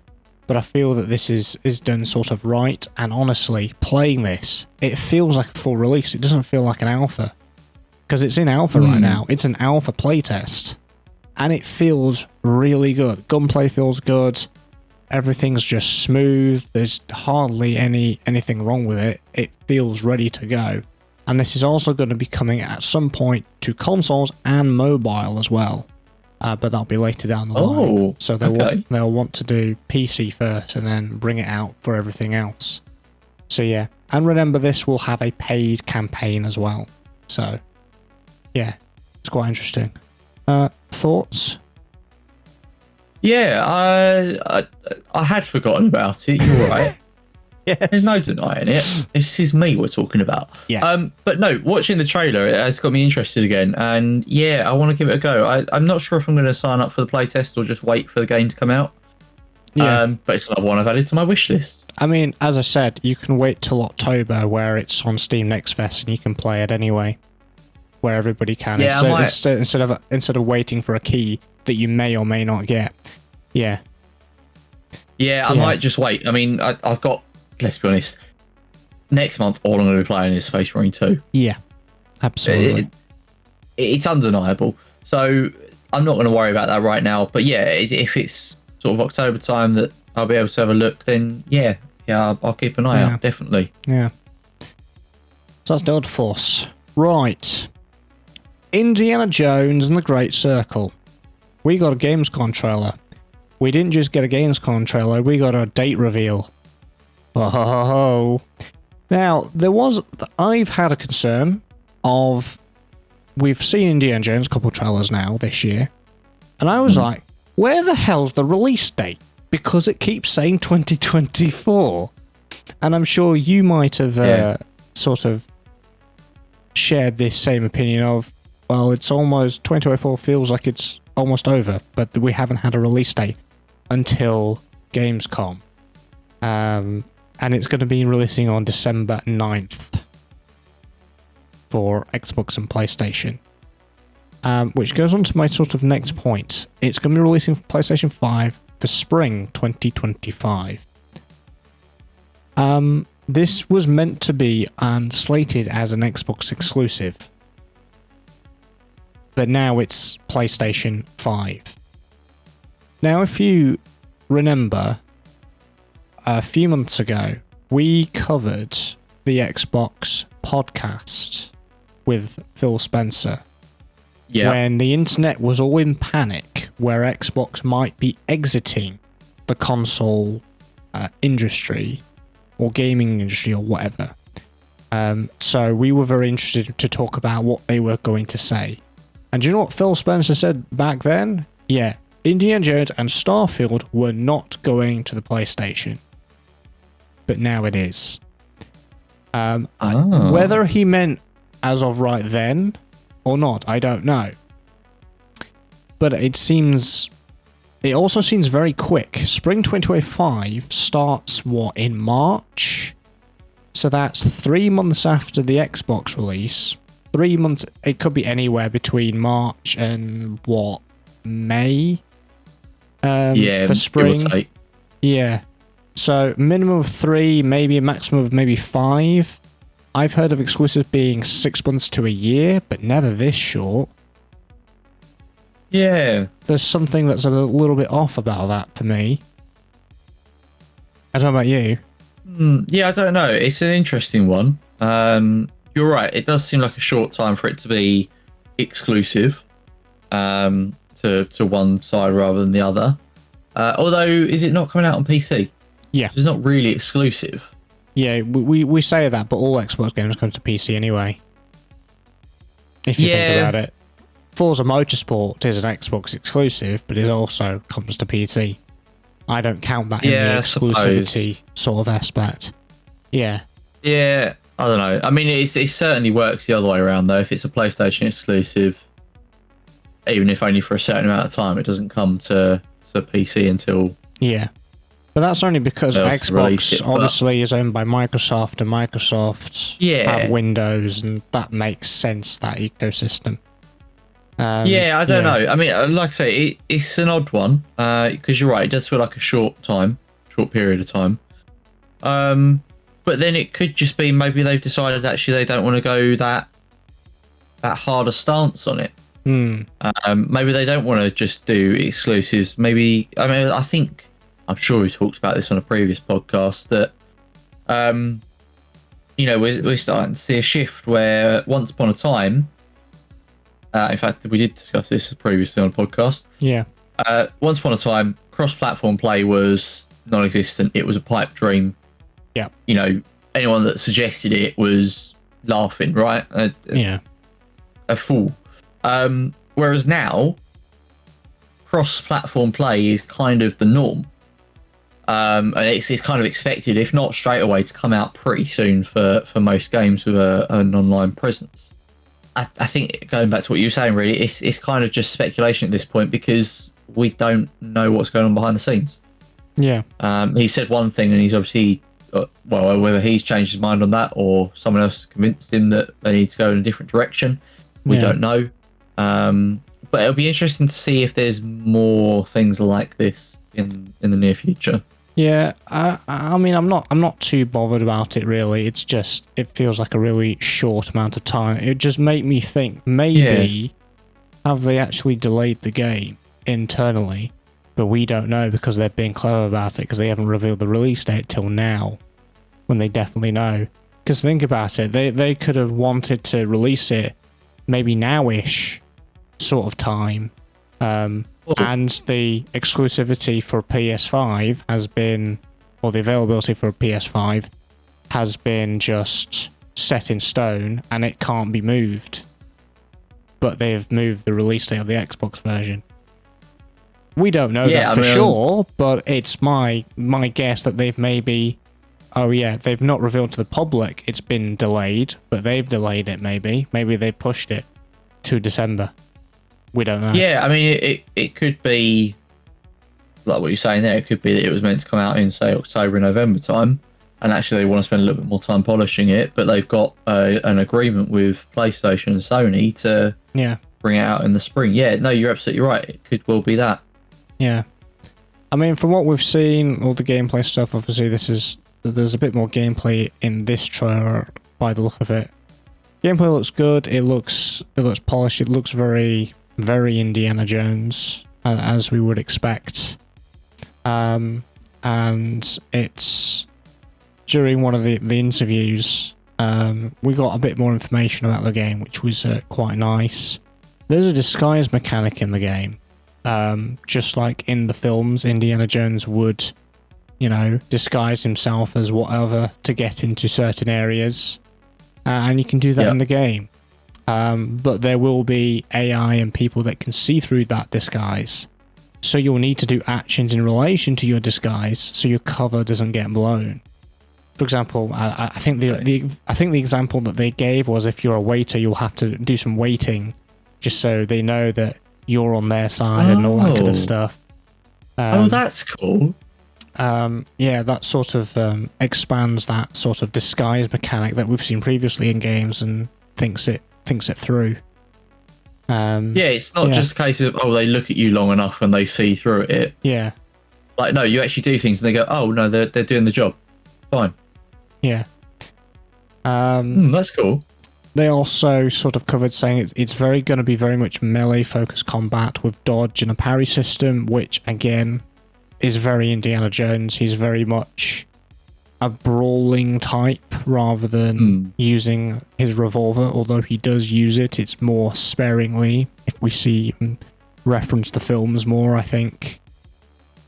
but I feel that this is done sort of right. And honestly, playing this, it feels like a full release. It doesn't feel like an alpha, because it's in alpha right now. It's an alpha playtest, and it feels really good. Gunplay feels good. Everything's just smooth. There's hardly anything wrong with it. It feels ready to go. And this is also going to be coming at some point to consoles and mobile as well. But that'll be later down the line. So they'll want to do PC first and then bring it out for everything else. So yeah. And remember, this will have a paid campaign as well. So yeah, it's quite interesting. Thoughts? Yeah, I had forgotten about it. You're right. Yes. There's no denying it. This is me we're talking about. Yeah. But no, watching the trailer, it has got me interested again. And yeah, I want to give it a go. I'm not sure if I'm going to sign up for the playtest or just wait for the game to come out. Yeah. But it's another one I've added to my wish list. I mean, as I said, you can wait till October where it's on Steam Next Fest and you can play it anyway, where everybody can. Yeah, instead of waiting for a key that you may or may not get. Yeah. Yeah, I might just wait. I mean, I've got, let's be honest, next month all I'm going to be playing is Space Marine 2. Yeah, absolutely. it's undeniable. So I'm not going to worry about that right now. But yeah, if it's sort of October time that I'll be able to have a look, then yeah, I'll keep an eye out, definitely. Yeah. So that's Delta Force. Right. Indiana Jones and the Great Circle. We got a Gamescom trailer. We didn't just get a Gamescom trailer, we got a date reveal. Oh. Now, I've had a concern of, we've seen Indiana Jones a couple of trailers now this year, and I was like, where the hell's the release date? Because it keeps saying 2024. And I'm sure you might have sort of shared this same opinion of, well, it's almost 2024 feels like it's almost over, but we haven't had a release date until Gamescom. And it's going to be releasing on December 9th for Xbox and PlayStation. Which goes on to my sort of next point. It's going to be releasing for PlayStation 5 for spring 2025. This was meant to be slated as an Xbox exclusive, but now it's PlayStation 5. Now, if you remember, a few months ago, we covered the Xbox podcast with Phil Spencer. Yeah. When the internet was all in panic where Xbox might be exiting the console industry or gaming industry or whatever. So we were very interested to talk about what they were going to say. And do you know what Phil Spencer said back then? Yeah, Indiana Jones and Starfield were not going to the PlayStation. But now it is. Whether he meant as of right then or not, I don't know. But it also seems very quick. Spring 2025 starts, in March? So that's 3 months after the Xbox release. 3 months, it could be anywhere between March and, May? For spring? Yeah. So minimum of 3, maybe a maximum of maybe 5. I've heard of exclusives being 6 months to a year, but never this short. Yeah. There's something that's a little bit off about that for me. I don't know about you. Yeah, I don't know. It's an interesting one. You're right. It does seem like a short time for it to be exclusive to one side rather than the other. Although, is it not coming out on PC? Yeah. It's not really exclusive. Yeah, we say that, but all Xbox games come to PC anyway. If you think about it. Forza Motorsport is an Xbox exclusive, but it also comes to PC. I don't count that in the exclusivity sort of aspect. Yeah. Yeah, I don't know. I mean, it certainly works the other way around, though. If it's a PlayStation exclusive, even if only for a certain amount of time, it doesn't come to PC until... Yeah. But that's only because Xbox obviously is owned by Microsoft, and Microsoft have Windows, and that makes sense, that ecosystem. I don't know. I mean, like I say, it's an odd one, because you're right, it does feel like a short period of time. But then it could just be maybe they've decided actually they don't want to go that harder stance on it. Maybe they don't want to just do exclusives. Maybe, I mean, I'm sure we talked about this on a previous podcast that, we're starting to see a shift where once upon a time, in fact, we did discuss this previously on a podcast. Yeah. Once upon a time, cross-platform play was non-existent. It was a pipe dream. Yeah. Anyone that suggested it was laughing, right? A fool. Whereas now, cross-platform play is kind of the norm. And it's kind of expected, if not straight away, to come out pretty soon for most games with an online presence. I think, going back to what you were saying, really, it's kind of just speculation at this point because we don't know what's going on behind the scenes. Yeah. He said one thing and he's obviously, whether he's changed his mind on that or someone else has convinced him that they need to go in a different direction, we don't know. But it'll be interesting to see if there's more things like this in the near future. Yeah, I mean, I'm not too bothered about it really. It's just it feels like a really short amount of time. It just made me think maybe have they actually delayed the game internally, but we don't know because they're being clever about it because they haven't revealed the release date till now, when they definitely know. Because think about it, they could have wanted to release it maybe now-ish sort of time. And the exclusivity for PS5 has been, or the availability for PS5 has been just set in stone and it can't be moved. But they've moved the release date of the Xbox version. We don't know that for sure, but it's my guess that they've maybe, they've not revealed to the public it's been delayed, but they've delayed it maybe. Maybe they've pushed it to December. We don't know. Yeah, I mean, it could be like what you're saying there. It could be that it was meant to come out in, say, October, November time, and actually they want to spend a little bit more time polishing it, but they've got an agreement with PlayStation and Sony to bring it out in the spring. Yeah, no, you're absolutely right. It could well be that. Yeah. I mean, from what we've seen, all the gameplay stuff, obviously there's a bit more gameplay in this trailer by the look of it. Gameplay looks good. It looks polished. It looks very Indiana Jones, as we would expect. And it's during one of the interviews, we got a bit more information about the game, which was quite nice. There's a disguise mechanic in the game, just like in the films. Indiana Jones would, disguise himself as whatever to get into certain areas, and you can do that in the game. But there will be AI and people that can see through that disguise. So you'll need to do actions in relation to your disguise so your cover doesn't get blown. For example, I think the example that they gave was if you're a waiter, you'll have to do some waiting just so they know that you're on their side and all that kind of stuff. That's cool. That sort of expands that sort of disguise mechanic that we've seen previously in games and thinks it through. It's not just a case of they look at you long enough and they see through it. Yeah, like no, you actually do things and they go, oh no, they're doing the job. Fine. Yeah. That's cool. They also sort of covered saying it's going to be very much melee focused combat with dodge and a parry system, which again is very Indiana Jones. He's very much a brawling type rather than using his revolver, although he does use it. It's more sparingly if we see him reference the films more, I think.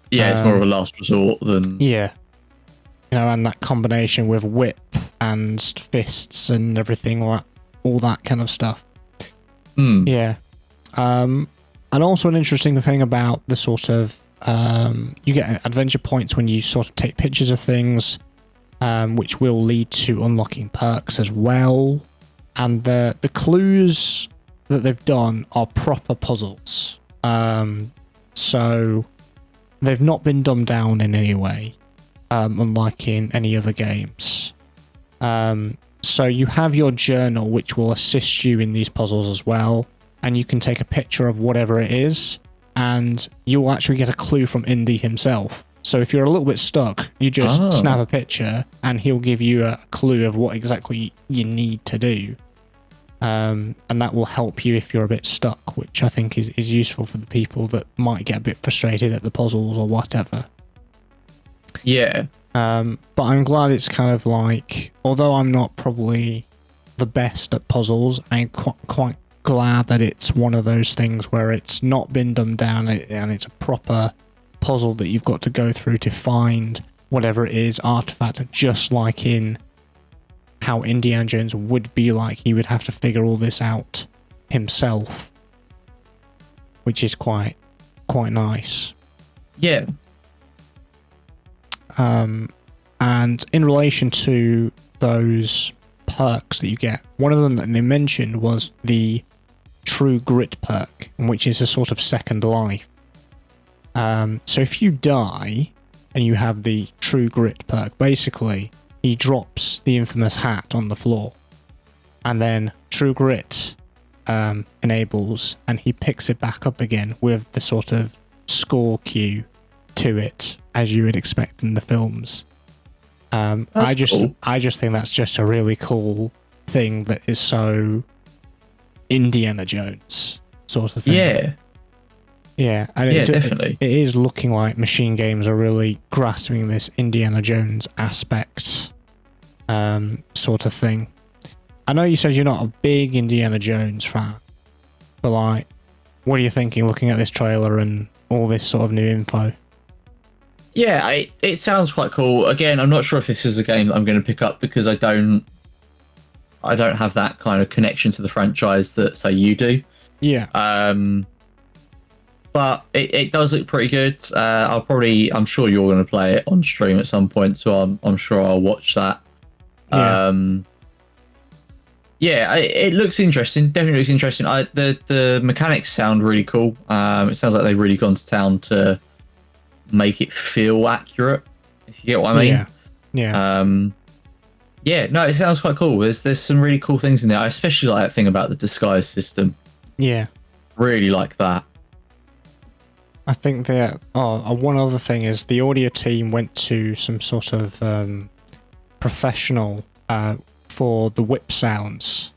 Yeah, it's more of a last resort than... Yeah. And that combination with whip and fists and everything, all that kind of stuff. Yeah. And also an interesting thing about the sort of... you get adventure points when you sort of take pictures of things, which will lead to unlocking perks as well. And the clues that they've done are proper puzzles. So they've not been dumbed down in any way, unlike in any other games. So you have your journal, which will assist you in these puzzles as well. And you can take a picture of whatever it is, and you'll actually get a clue from Indy himself. So if you're a little bit stuck, you just snap a picture and he'll give you a clue of what exactly you need to do. And that will help you if you're a bit stuck, which I think is useful for the people that might get a bit frustrated at the puzzles or whatever. Yeah. But I'm glad it's kind of like, although I'm not probably the best at puzzles, I'm quite glad that it's one of those things where it's not been dumbed down and it's a proper puzzle that you've got to go through to find whatever it is, artifact, just like in how Indiana Jones would be like. He would have to figure all this out himself, which is quite nice. Yeah. And in relation to those perks that you get, one of them that they mentioned was the True Grit perk, which is a sort of second life. So if you die and you have the True Grit perk, basically he drops the infamous hat on the floor, and then True Grit enables, and he picks it back up again with the sort of score cue to it, as you would expect in the films. That's cool. I just think that's just a really cool thing that is so Indiana Jones sort of thing. Yeah, and definitely. It is looking like Machine Games are really grasping this Indiana Jones aspect, sort of thing. I know you said you're not a big Indiana Jones fan, but like, what are you thinking looking at this trailer and all this sort of new info? Yeah, it sounds quite cool. Again, I'm not sure if this is a game that I'm going to pick up because I don't have that kind of connection to the franchise that say you do. Yeah. But it does look pretty good. I'm sure you're going to play it on stream at some point, so I'm sure I'll watch that. Yeah. It looks interesting. Definitely looks interesting. The mechanics sound really cool. It sounds like they've really gone to town to make it feel accurate, if you get what I mean. No, it sounds quite cool. There's some really cool things in there. I especially like that thing about the disguise system. Yeah. Really like that. I think that one other thing is the audio team went to some sort of professional for the whip sounds.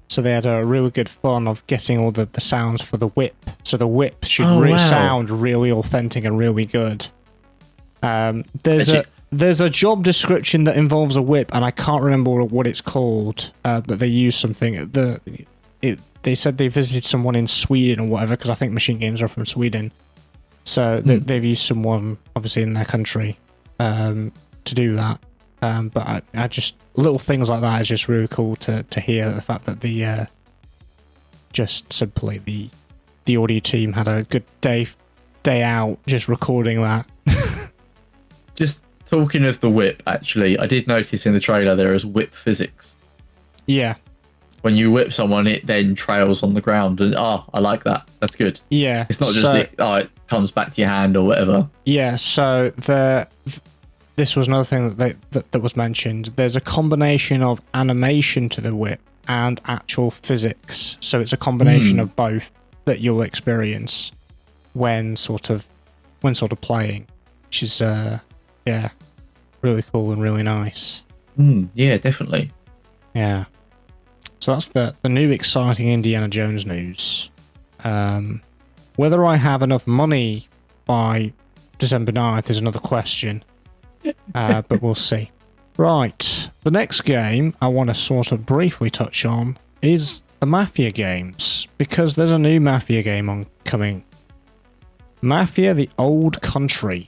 So they had a really good fun of getting all the sounds for the whip. So the whip should sound really authentic and really good. There's a job description that involves a whip, and I can't remember what it's called, but they used something. They said they visited someone in Sweden or whatever, because I think Machine Games are from Sweden. So they've used someone, obviously, in their country to do that. But I just, little things like that is just really cool to hear the fact that just simply the audio team had a good day out just recording that. Just talking of the whip, actually, I did notice in the trailer there is whip physics. Yeah. When you whip someone, it then trails on the ground, and I like that. That's good. Yeah. It's not just it comes back to your hand or whatever. Yeah. So this was another thing that was mentioned. There's a combination of animation to the whip and actual physics. So it's a combination of both that you'll experience when sort of playing, which is really cool and really nice. Yeah, definitely. Yeah. So that's the new exciting Indiana Jones news. Whether I have enough money by December 9th is another question. But we'll see. Right. The next game I want to sort of briefly touch on is the Mafia games, because there's a new Mafia game coming. Mafia: The Old Country.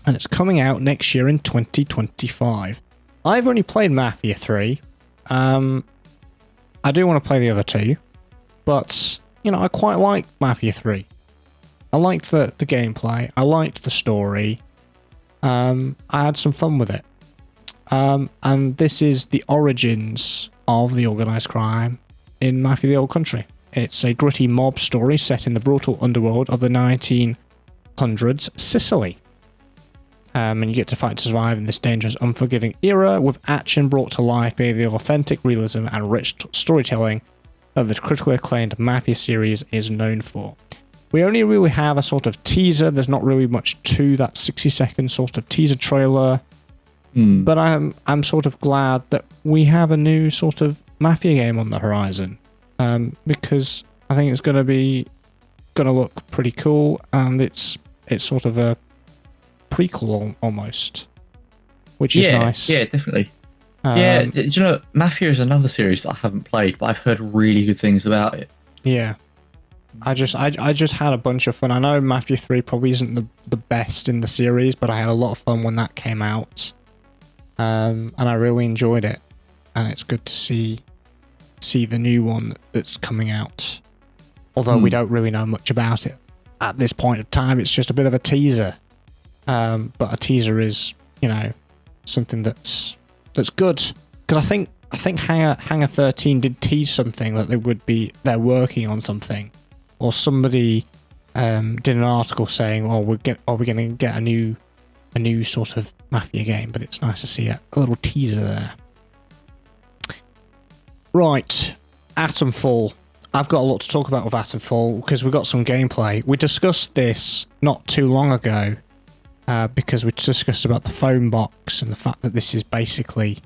And it's coming out next year in 2025. I've only played Mafia 3. I do want to play the other two, but I quite like Mafia 3. I liked the gameplay. I liked the story. I had some fun with it. And this is the origins of the organised crime in Mafia: The Old Country. It's a gritty mob story set in the brutal underworld of the 1900s Sicily. And you get to fight to survive in this dangerous, unforgiving era, with action brought to life by the authentic realism and rich storytelling that the critically acclaimed Mafia series is known for. We only really have a sort of teaser. There's not really much to that 60-second sort of teaser trailer. But I'm sort of glad that we have a new sort of Mafia game on the horizon, because I think it's going to look pretty cool, and it's sort of a prequel almost, which is nice. Yeah, definitely. Do you know, Mafia is another series that I haven't played, but I've heard really good things about it. Yeah. I just had a bunch of fun. I know Mafia 3 probably isn't the best in the series, but I had a lot of fun when that came out. And I really enjoyed it. And it's good to see the new one that's coming out. Although we don't really know much about it at this point of time. It's just a bit of a teaser. But a teaser is, something that's good. Because I think Hangar 13 did tease something that they're working on something. Or somebody did an article saying, we're going to get a new sort of Mafia game, but it's nice to see a little teaser there. Right, Atomfall. I've got a lot to talk about with Atomfall because we got some gameplay. We discussed this not too long ago because we discussed about the phone box and the fact that this is basically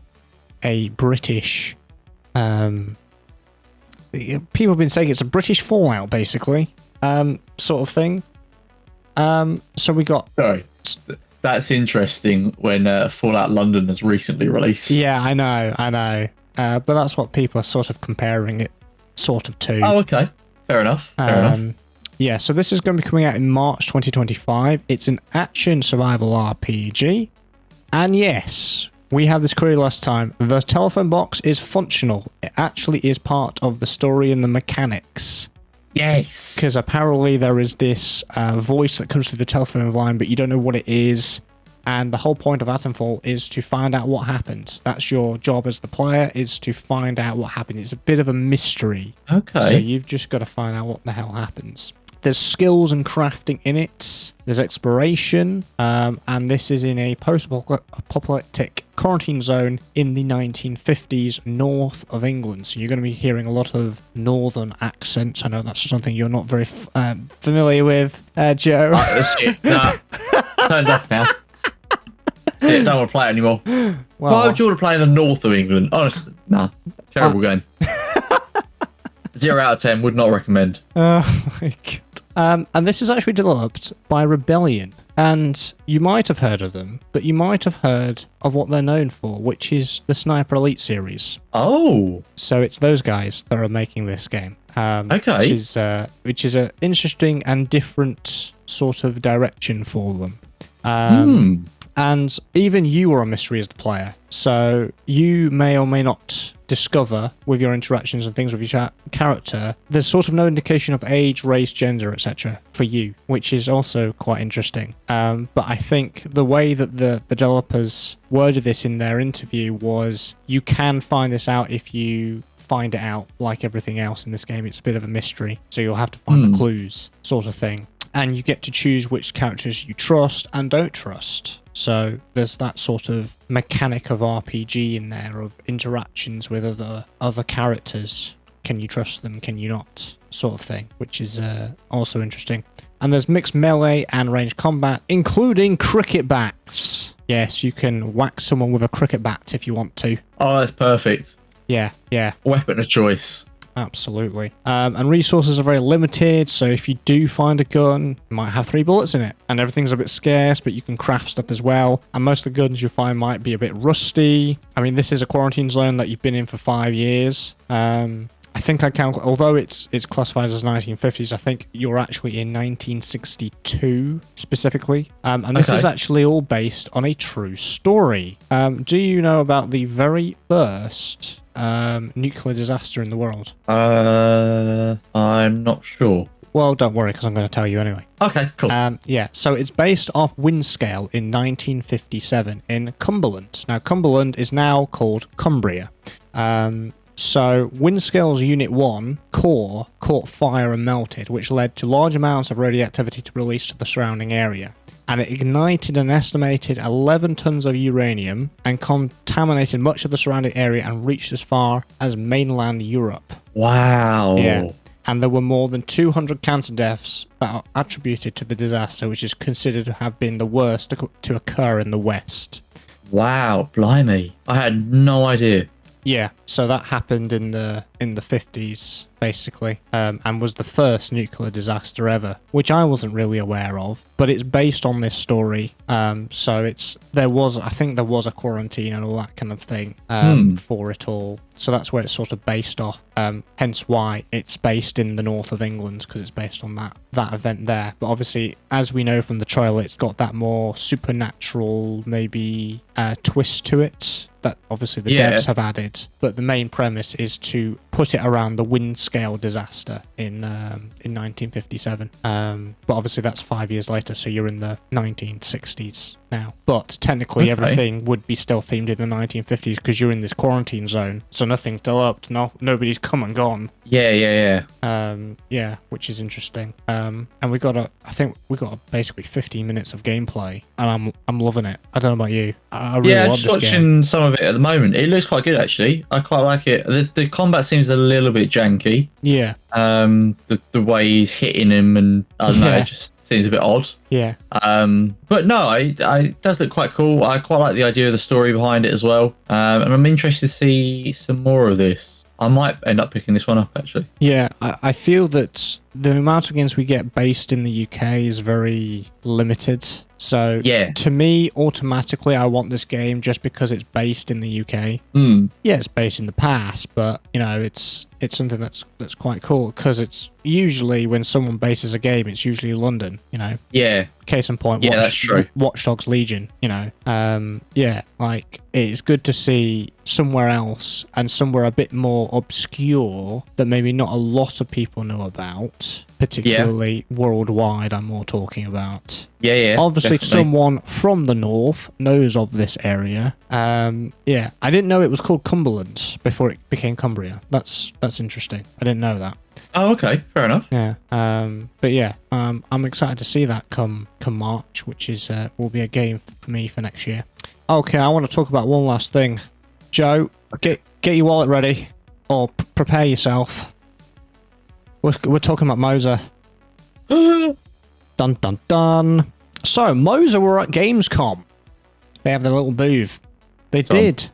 a British. People have been saying it's a British Fallout, basically, sort of thing. So we got. Sorry, that's interesting. When Fallout London has recently released. Yeah, I know. But that's what people are sort of comparing it, sort of to. Oh, okay. Fair enough. Yeah, so this is going to be coming out in March 2025. It's an action survival RPG. And yes, we had this query last time. The telephone box is functional. It actually is part of the story and the mechanics. Yes. Because apparently there is this voice that comes through the telephone line, but you don't know what it is. And the whole point of Atomfall is to find out what happened. That's your job as the player, is to find out what happened. It's a bit of a mystery. Okay. So you've just got to find out what the hell happens. There's skills and crafting in it. There's exploration. And this is in a post-apocalyptic quarantine zone in the 1950s north of England. So you're going to be hearing a lot of northern accents. I know that's something you're not very familiar with, Joe. That's it. Nah. Turned off now. Yeah, don't want to play it anymore. Well, why would you want to play in the north of England? Honestly, nah. Terrible game. 0 out of 10. Would not recommend. Oh my god. And this is actually developed by Rebellion. And you might have heard of them, but you might have heard of what they're known for, which is the Sniper Elite series. Oh. So it's those guys that are making this game. Okay. Which is an interesting and different sort of direction for them. And even you are a mystery as the player. So you may or may not discover with your interactions and things with your character, there's sort of no indication of age, race, gender, etc. for you, which is also quite interesting. But I think the way that the developers worded this in their interview was you can find this out if you find it out. Like everything else in this game, it's a bit of a mystery. So you'll have to find the clues, sort of thing. And you get to choose which characters you trust and don't trust. So there's that sort of mechanic of RPG in there, of interactions with other characters. Can you trust them? Can you not? Sort of thing, which is also interesting. And there's mixed melee and ranged combat, including cricket bats. Yes, you can whack someone with a cricket bat if you want to. Oh, that's perfect. Yeah. Weapon of choice. Absolutely. And resources are very limited, so if you do find a gun, it might have 3 bullets in it. And everything's a bit scarce, but you can craft stuff as well. And most of the guns you find might be a bit rusty. I mean, this is a quarantine zone that you've been in for 5 years. I think I count, although it's classified as 1950s, I think you're actually in 1962 specifically. And this is actually all based on a true story. Do you know about the very first nuclear disaster in the world? I'm not sure. Well, don't worry, because I'm going to tell you anyway. Okay, cool. Yeah, so it's based off Windscale in 1957 in Cumberland. Now, Cumberland is now called Cumbria. So Windscale's Unit 1 core caught fire and melted, which led to large amounts of radioactivity to release to the surrounding area. And it ignited an estimated 11 tons of uranium and contaminated much of the surrounding area and reached as far as mainland Europe. Wow. Yeah. And there were more than 200 cancer deaths that are attributed to the disaster, which is considered to have been the worst to occur in the West. Wow, blimey. I had no idea. Yeah, so that happened in the 50s, basically, and was the first nuclear disaster ever, which I wasn't really aware of, but it's based on this story. So I think there was a quarantine and all that kind of thing for it all. So that's where it's sort of based off. Hence why it's based in the north of England, because it's based on that event there. But obviously, as we know from the trailer, it's got that more supernatural, maybe twist to it that obviously the devs have added. But the main premise is to put it around the Windscale disaster in 1957. But obviously that's 5 years later, so you're in the 1960s now. But technically everything would be still themed in the 1950s because you're in this quarantine zone, so nothing's developed. Nobody's come and gone. Yeah. Which is interesting. And we got basically 15 minutes of gameplay, and I'm loving it. I don't know about you. I really love just this watching game. some of it at the moment. It looks quite good actually. I quite like it. The combat seems seems a little bit janky. Yeah. The way he's hitting him, and I don't know, it just seems a bit odd. Yeah. But no, it does look quite cool. I quite like the idea of the story behind it as well. And I'm interested to see some more of this. I might end up picking this one up, actually. Yeah, I feel that the amount of games we get based in the UK is very limited. So to me, automatically, I want this game just because it's based in the UK. Yeah, it's based in the past, but you know, it's something that's quite cool because it's usually when someone bases a game, it's usually London. You know. Yeah. Case in point. That's true. Watch Dogs Legion. You know. Yeah, like it's good to see somewhere else and somewhere a bit more obscure that maybe not a lot of people know about. Particularly worldwide, I'm more talking about. Yeah. Obviously, definitely. someone from the north knows of this area. Yeah, I didn't know it was called Cumberland before it became Cumbria. That's interesting. I didn't know that. Oh, okay, fair enough. Yeah. But yeah, I'm excited to see that come March, which is will be a game for me for next year. Okay, I want to talk about one last thing. Joe, get your wallet ready, or prepare yourself. We're talking about Moza. Dun dun dun. So Moza were at Gamescom. They have their little booth. They did.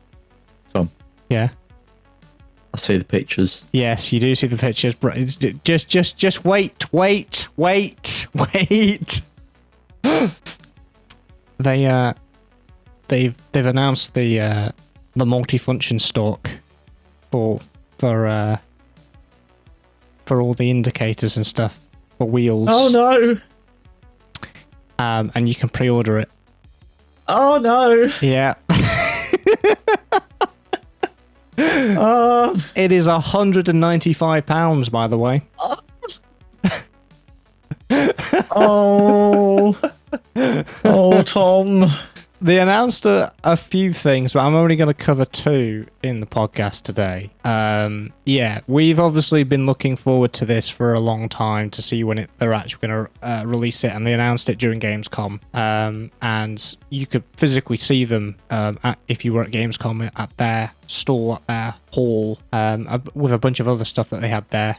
Tom. Yeah. I see the pictures. Yes, you do see the pictures. Just wait. They've announced the multifunction stalk for all the indicators and stuff for wheels. Oh no! And you can pre-order it. Oh no! Yeah. It is £195, by the way. Oh, Tom. They announced a few things, but I'm only going to cover two in the podcast today. Yeah, we've obviously been looking forward to this for a long time to see when they're actually going to release it, and they announced it during Gamescom. And you could physically see them if you were at Gamescom at their stall, at their hall, with a bunch of other stuff that they had there.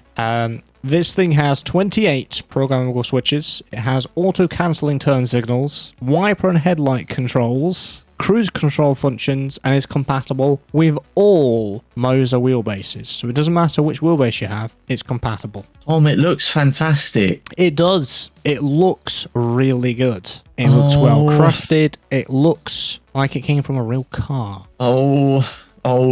This thing has 28 programmable switches. It has auto-cancelling turn signals, wiper and headlight controls, cruise control functions, and is compatible with all Moza wheelbases. So it doesn't matter which wheelbase you have, it's compatible. Tom, it looks fantastic. It does. It looks really good. It looks well crafted. It looks like it came from a real car. Oh,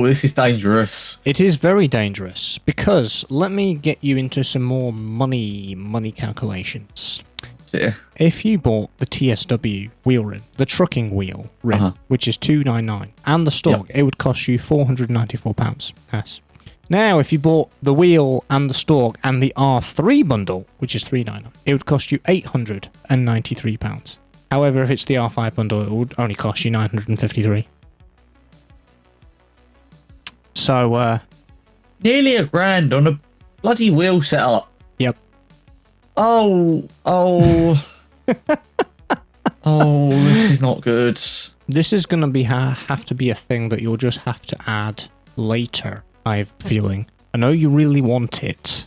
this is dangerous. It is very dangerous because let me get you into some more money calculations. Yeah. If you bought the TSW wheel rim, the trucking wheel rim, which is $299, and the stalk, it would cost you £494. Yes. Now, if you bought the wheel and the stalk and the R3 bundle, which is $399, it would cost you £893. However, if it's the R5 bundle, it would only cost you $953. So, nearly $1,000 on a bloody wheel setup. Yep. Oh, this is not good. This is going to have to be a thing that you'll just have to add later, I have a feeling. I know you really want it,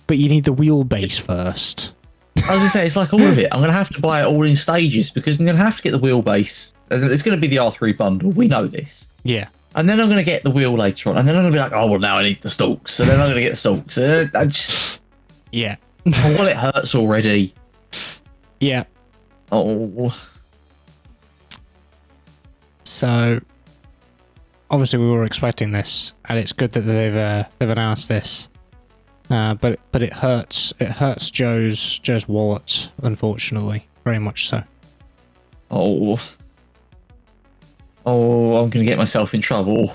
but you need the wheelbase first. I was going to say, it's like all of it. I'm going to have to buy it all in stages because I'm going to have to get the wheelbase. It's going to be the R3 bundle. We know this. Yeah. And then I'm going to get the wheel later on. And then I'm going to be like, oh, well, now I need the stalks. And then I'm going to get the stalks. I just... Yeah. My wallet hurts already. Yeah. Oh. So, obviously we were expecting this, and it's good that they've announced this. But it hurts Joe's wallet, unfortunately, very much so. Oh, I'm going to get myself in trouble.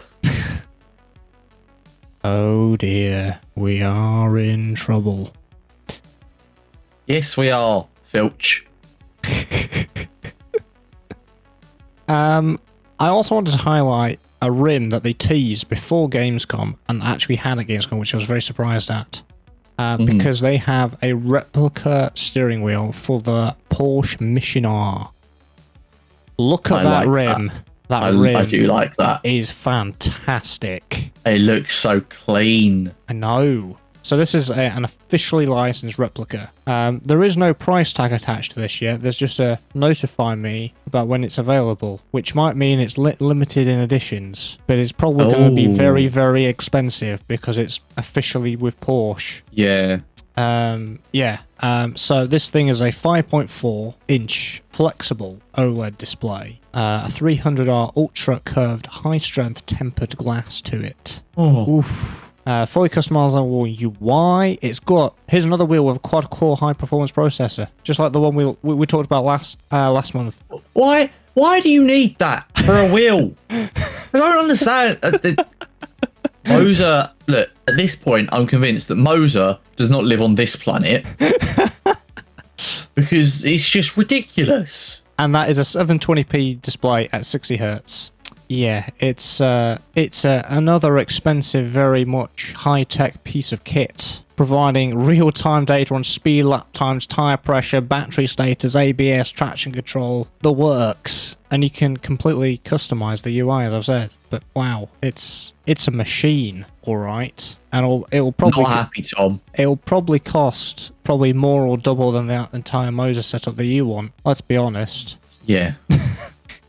Oh dear, we are in trouble. Yes, we are, Filch. I also wanted to highlight a rim that they teased before Gamescom and actually had at Gamescom, which I was very surprised at. Because they have a replica steering wheel for the Porsche Mission R. Look at that rim. That I do like that. is fantastic. It looks so clean. I know. So this is an officially licensed replica. There is no price tag attached to this yet. There's just a notify me about when it's available, which might mean it's limited in editions, but it's probably going to be very, very expensive because it's officially with Porsche. Yeah. So this thing is a 5.4 inch flexible OLED display, a 300R ultra curved high strength tempered glass to it. Oof. Fully customizable UI. It's got, here's another wheel with a quad core high performance processor, just like the one we talked about last month. Why do you need that for a wheel? I don't understand. Moza, look, at this point, I'm convinced that Moza does not live on this planet because it's just ridiculous. And that is a 720p display at 60 Hz. Yeah, it's another expensive, very much high-tech piece of kit, providing real-time data on speed, lap times, tire pressure, battery status, ABS, traction control, the works. And you can completely customize the UI, as I've said. But wow, it's a machine, all right. And it'll probably not happy, Tom. It'll probably cost more or double than the entire Moza setup that you want. Let's be honest. Yeah.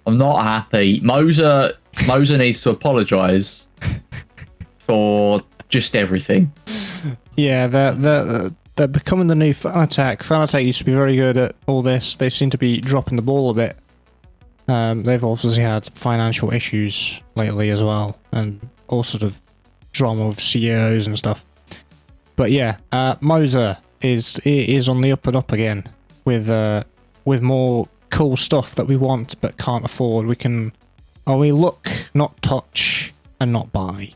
I'm not happy. Moza needs to apologise for just everything. Yeah, they're becoming the new Fanatec. Fanatec used to be very good at all this. They seem to be dropping the ball a bit. They've obviously had financial issues lately as well, and all sort of drama with CEOs and stuff. But yeah, Moza is on the up and up again with more cool stuff that we want but can't afford. We look, not touch, and not buy.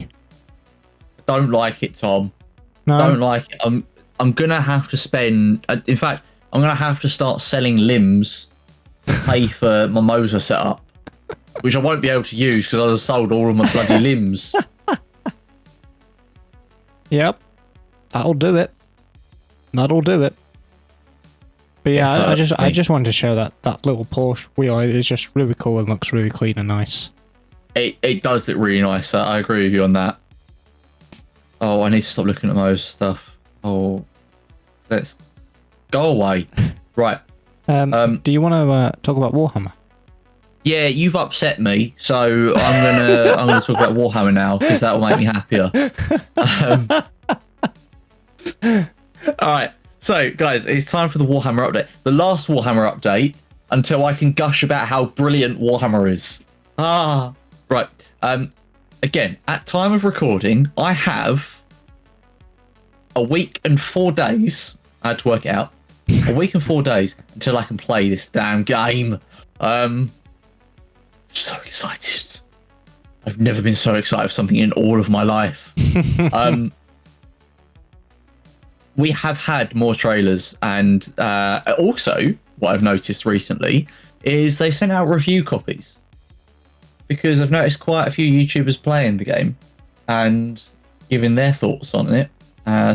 Don't like it, Tom. No. Don't like it. I'm gonna have to spend. In fact, I'm gonna have to start selling limbs to pay for my Moza setup, which I won't be able to use because I've sold all of my bloody limbs. Yep, that'll do it. But yeah, I just wanted to show that little Porsche wheel. It's just really cool and looks really clean and nice. It does look really nice. I agree with you on that. Oh, I need to stop looking at Moza stuff. Oh, let's go away. Right. Do you want to talk about Warhammer? Yeah, you've upset me, so I'm gonna talk about Warhammer now because that will make me happier. All right. So, guys, it's time for the Warhammer update. The last Warhammer update until I can gush about how brilliant Warhammer is. Right. Again, at time of recording, I have a week and 4 days. I had to work it out. A week and 4 days until I can play this damn game. So excited. I've never been so excited for something in all of my life. We have had more trailers, and also what I've noticed recently is they've sent out review copies, because I've noticed quite a few YouTubers playing the game and giving their thoughts on it.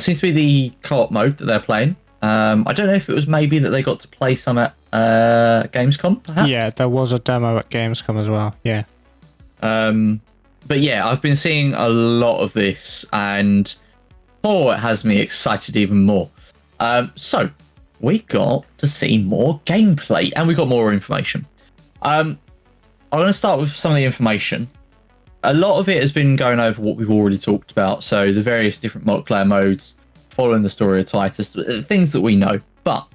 Seems to be the co-op mode that they're playing. I don't know if it was maybe that they got to play some at Gamescom, perhaps? Yeah, there was a demo at Gamescom as well, yeah. But yeah, I've been seeing a lot of this, and it has me excited even more. So we got to see more gameplay, and we got more information. I'm going to start with some of the information. A lot of it has been going over what we've already talked about, so the various different multiplayer modes, following the story of Titus, things that we know. But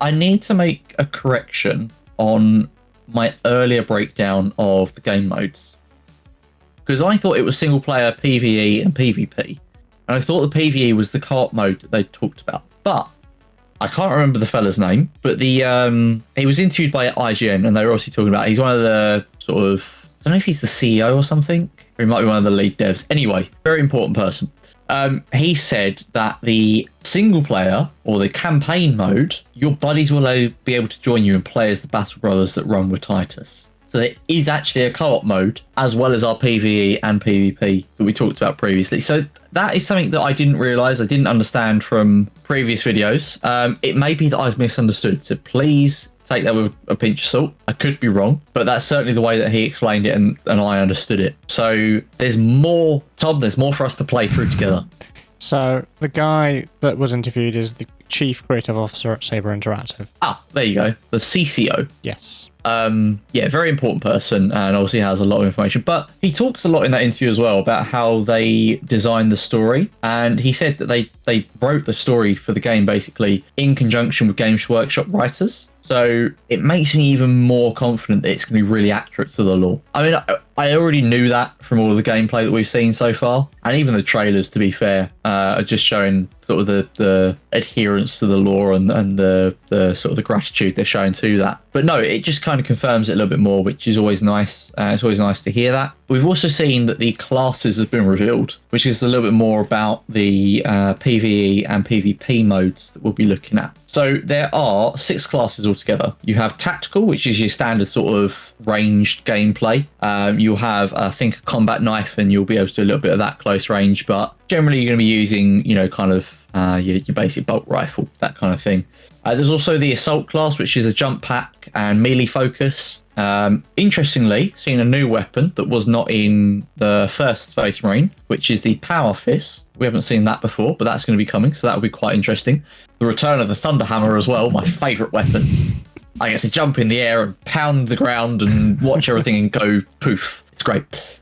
I need to make a correction on my earlier breakdown of the game modes, because I thought it was single player PvE and PvP. And I thought the PvE was the co-op mode that they talked about. But I can't remember the fella's name, but he was interviewed by IGN, and they were obviously talking about, he's one of the sort of, I don't know if he's the CEO or something, or he might be one of the lead devs. Anyway, very important person. He said that the single player or the campaign mode, your buddies will be able to join you and play as the Battle Brothers that run with Titus. So there is actually a co-op mode, as well as our PvE and PvP that we talked about previously. So that is something that I didn't realise, I didn't understand from previous videos. It may be that I've misunderstood, so please take that with a pinch of salt. I could be wrong, but that's certainly the way that he explained it, and I understood it. So there's more, Tom, there's more for us to play through together. So the guy that was interviewed is the Chief Creative Officer at Saber Interactive. Ah, there you go. The CCO. Yes. Yeah, very important person, and obviously has a lot of information. But he talks a lot in that interview as well about how they designed the story, and he said that they wrote the story for the game basically in conjunction with Games Workshop writers. So it makes me even more confident that it's going to be really accurate to the lore. I mean, I already knew that from all of the gameplay that we've seen so far, and even the trailers, to be fair, are just showing sort of the adherence to the lore and the sort of the gratitude they're showing to that. But no, it just kind of confirms it a little bit more, which is always nice. It's always nice to hear that. We've also seen that the classes have been revealed, which is a little bit more about the PvE and PvP modes that we'll be looking at. So there are 6 classes altogether. You have Tactical, which is your standard sort of ranged gameplay. You'll have, I think, a combat knife, and you'll be able to do a little bit of that close range. But generally, you're going to be using, kind of your basic bolt rifle, that kind of thing. There's also the Assault class, which is a jump pack and melee focus. Interestingly, seeing a new weapon that was not in the first Space Marine, which is the Power Fist. We haven't seen that before, but that's going to be coming, so that will be quite interesting. The return of the Thunder Hammer as well, my favourite weapon. I get to jump in the air and pound the ground and watch everything and go poof. It's great.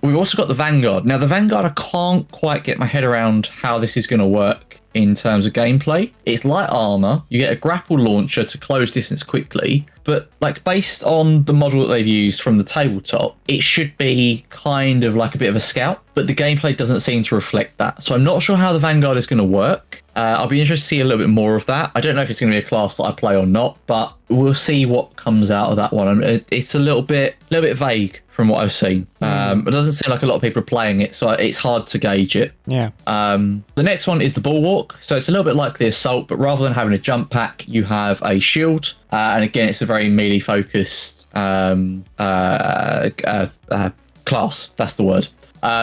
We've also got the Vanguard. Now, the Vanguard, I can't quite get my head around how this is going to work in terms of gameplay. It's light armor. You get a grapple launcher to close distance quickly, but like based on the model that they've used from the tabletop, it should be kind of like a bit of a scout, but the gameplay doesn't seem to reflect that. So I'm not sure how the Vanguard is going to work. I'll be interested to see a little bit more of that. I don't know if it's going to be a class that I play or not, but we'll see what comes out of that one. It's a little bit vague from what I've seen. It doesn't seem like a lot of people are playing it, so it's hard to gauge it. Yeah. The next one is the Bulwark. So it's a little bit like the Assault, but rather than having a jump pack, you have a shield. And again, it's a very melee focused class. That's the word.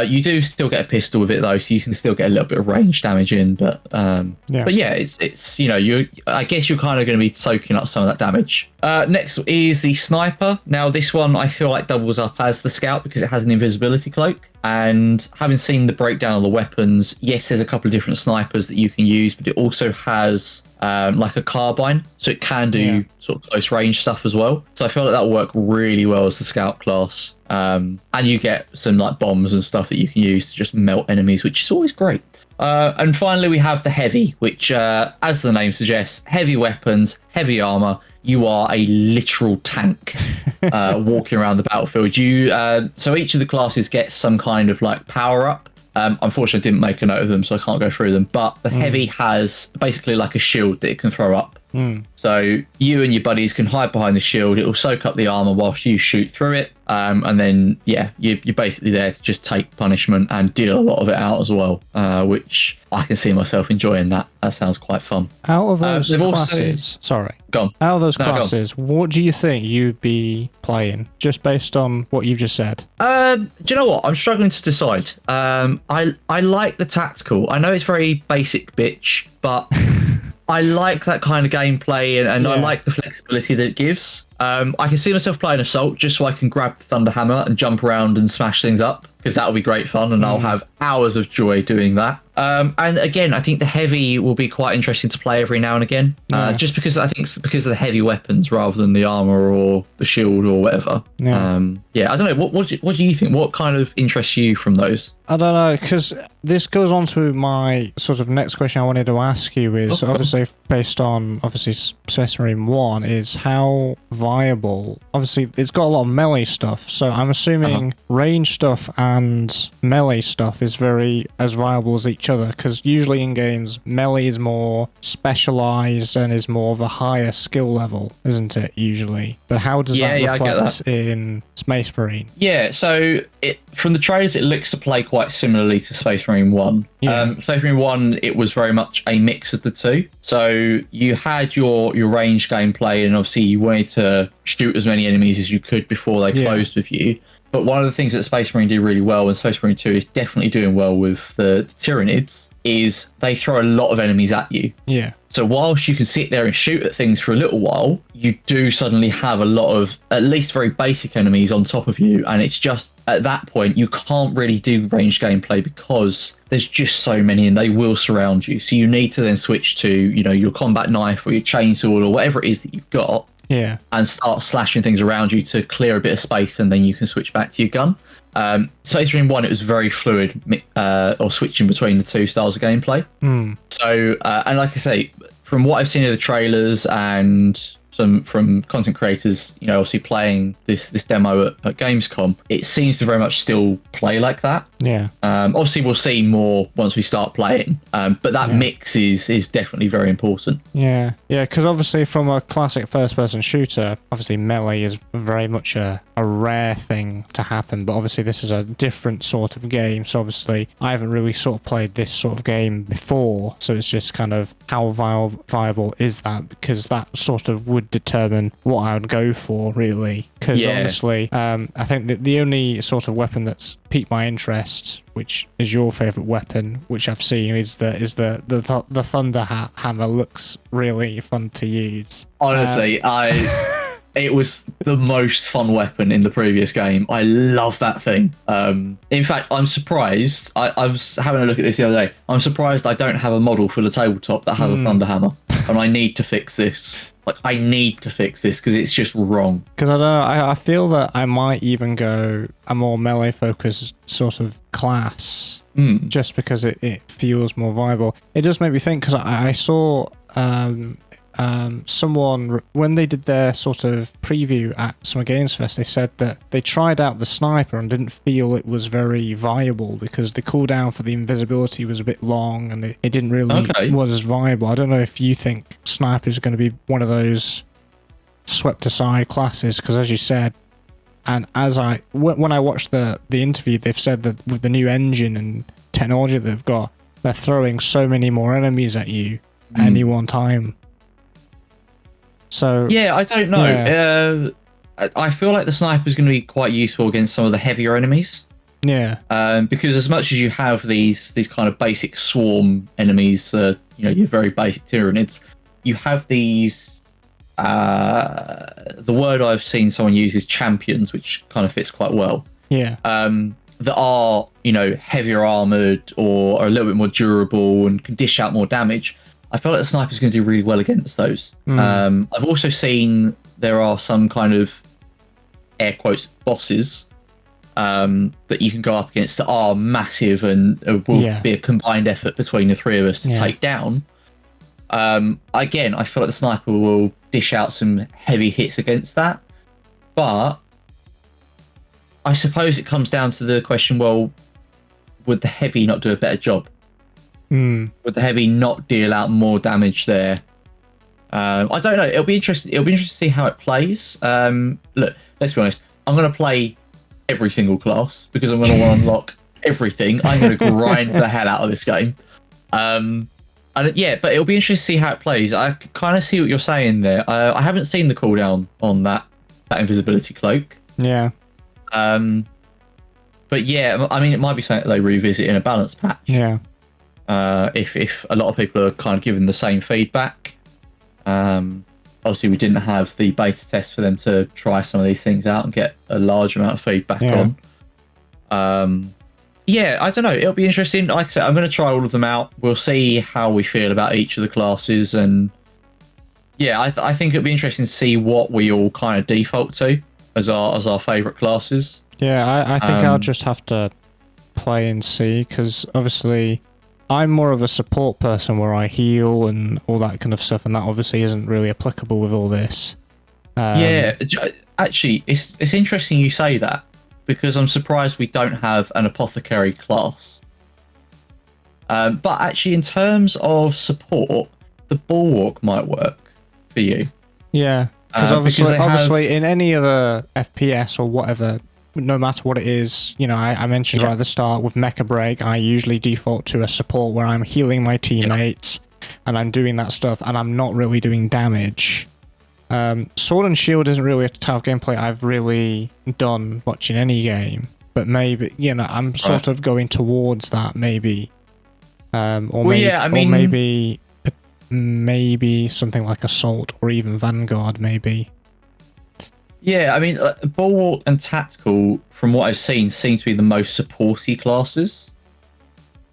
You do still get a pistol with it though, so you can still get a little bit of range damage in. But yeah, it's I guess you're kind of going to be soaking up some of that damage. Next is the Sniper. Now this one I feel like doubles up as the Scout because it has an invisibility cloak. And having seen the breakdown of the weapons, yes, there's a couple of different snipers that you can use, but it also has like a carbine, so it can do sort of close range stuff as well. So I feel like that'll work really well as the Scout class. And you get some like bombs and stuff that you can use to just melt enemies, which is always great. And finally, we have the Heavy, which, as the name suggests, heavy weapons, heavy armor. You are a literal tank walking around the battlefield. So each of the classes gets some kind of like power up. Unfortunately, I didn't make a note of them, so I can't go through them. But the Heavy has basically like a shield that it can throw up. So you and your buddies can hide behind the shield. It will soak up the armor whilst you shoot through it. And then, you're basically there to just take punishment and deal a lot of it out as well, which I can see myself enjoying that. That sounds quite fun. Out of those classes, out of those classes, what do you think you'd be playing, just based on what you've just said? Do you know what? I'm struggling to decide. I like the Tactical. I know it's very basic bitch, but I like that kind of gameplay, and I like the flexibility that it gives. I can see myself playing Assault just so I can grab the Thunder Hammer and jump around and smash things up, because that'll be great fun, and I'll have hours of joy doing that. And again, I think the Heavy will be quite interesting to play every now and again, just because I think it's because of the heavy weapons rather than the armor or the shield or whatever. I don't know. What do you think? What kind of interests you from those? I don't know, because this goes on to my sort of next question I wanted to ask you is, obviously based on Space Marine 1, is how viable. Obviously, it's got a lot of melee stuff, so I'm assuming range stuff and melee stuff is very as viable as each other, because usually in games, melee is more specialized and is more of a higher skill level, isn't it, usually? But how does that reflect in Space Marine? Yeah, so from the trailers, it looks to play quite similarly to Space Marine 1. Space Marine 1, it was very much a mix of the two. So you had your range gameplay, and obviously you wanted to shoot as many enemies as you could before they closed with you. But one of the things that Space Marine did really well, and Space Marine 2 is definitely doing well with the Tyranids, is they throw a lot of enemies at you. So whilst you can sit there and shoot at things for a little while, you do suddenly have a lot of at least very basic enemies on top of you, and it's just at that point you can't really do ranged gameplay because there's just so many and they will surround you. So you need to then switch to, you know, your combat knife or your chainsaw or whatever it is that you've got, and start slashing things around you to clear a bit of space, and then you can switch back to your gun. Space Marine 1, it was very fluid, or switching between the two styles of gameplay. So, and like I say, from what I've seen of the trailers and some from content creators, you know, obviously playing this demo at Gamescom, it seems to very much still play like that. Obviously we'll see more once we start playing, but that mix is definitely very important. Because obviously from a classic first-person shooter, obviously melee is very much a rare thing to happen, but obviously this is a different sort of game, so obviously I haven't really sort of played this sort of game before, so it's just kind of how viable is that, because that sort of would determine what I would go for, really. Because honestly, I think that the only sort of weapon that's piqued my interest, which is your favorite weapon, which I've seen, is the Thunder Hammer. Looks really fun to use. Honestly, it was the most fun weapon in the previous game. I love that thing. In fact, I'm surprised. I was having a look at this the other day. I'm surprised I don't have a model for the tabletop that has a Thunder Hammer, and I need to fix this. Like, I need to fix this because it's just wrong. Because I don't know, I feel that I might even go a more melee focused sort of class, just because it feels more viable. It does make me think, because I saw someone, when they did their sort of preview at Summer Games Fest, they said that they tried out the sniper and didn't feel it was very viable because the cooldown for the invisibility was a bit long and it didn't really was as viable. I don't know if you think sniper is going to be one of those swept aside classes, because as you said, and when I watched the interview, they've said that with the new engine and technology that they've got, they're throwing so many more enemies at you at any one time. So yeah, I don't know. I feel like the sniper is going to be quite useful against some of the heavier enemies. Because as much as you have these kind of basic swarm enemies, you know, your very basic Tyranids, you have these. The word I've seen someone use is champions, which kind of fits quite well. That are, you know, heavier armored or are a little bit more durable and can dish out more damage. I feel like the sniper's going to do really well against those. I've also seen there are some kind of air quotes bosses that you can go up against that are massive and will be a combined effort between the three of us to take down. Again, I feel like the sniper will dish out some heavy hits against that, but I suppose it comes down to the question, well, would the heavy not do a better job? Would the heavy not deal out more damage there? I don't know. It'll be interesting. It'll be interesting to see how it plays. Look, let's be honest. I'm going to play every single class because I'm going to want to unlock everything. I'm going to grind the hell out of this game. And yeah, but it'll be interesting to see how it plays. I kind of see what you're saying there. I haven't seen the cooldown on that invisibility cloak. But yeah, I mean, it might be something that they revisit in a balance patch. If a lot of people are kind of giving the same feedback. Obviously, we didn't have the beta test for them to try some of these things out and get a large amount of feedback on. Yeah, I don't know. It'll be interesting. Like I said, I'm going to try all of them out. We'll see how we feel about each of the classes. And yeah, I think it'll be interesting to see what we all kind of default to as our favourite classes. Yeah, I think I'll just have to play and see, because obviously I'm more of a support person where I heal and all that kind of stuff, and that obviously isn't really applicable with all this. Yeah, actually, it's interesting you say that, because I'm surprised we don't have an apothecary class. But actually, in terms of support, the Bulwark might work for you. Yeah, because obviously in any other FPS or whatever, no matter what it is, you know, I mentioned right at the start with Mecha Break, I usually default to a support where I'm healing my teammates and I'm doing that stuff and I'm not really doing damage. Sword and Shield isn't really a type of gameplay I've really done much in any game, but maybe, you know, I'm sort of going towards that maybe. Maybe maybe something like Assault or even Vanguard, maybe. Yeah, I mean, Bulwark and Tactical, from what I've seen, seem to be the most supporty classes.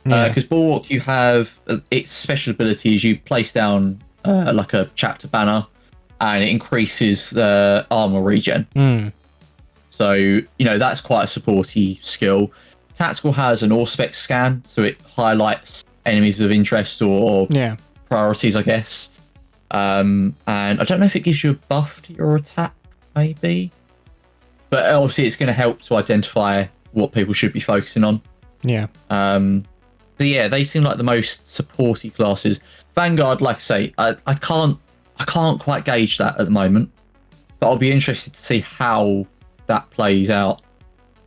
Because Bulwark, you have its special ability is you place down like a chapter banner, and it increases the armor regen. So that's quite a supporty skill. Tactical has an Auspex scan, so it highlights enemies of interest or priorities, I guess. And I don't know if it gives you a buff to your attack, maybe. But obviously, it's going to help to identify what people should be focusing on. Yeah. So yeah, they seem like the most supporty classes. Vanguard, like I say, I can't quite gauge that at the moment, but I'll be interested to see how that plays out,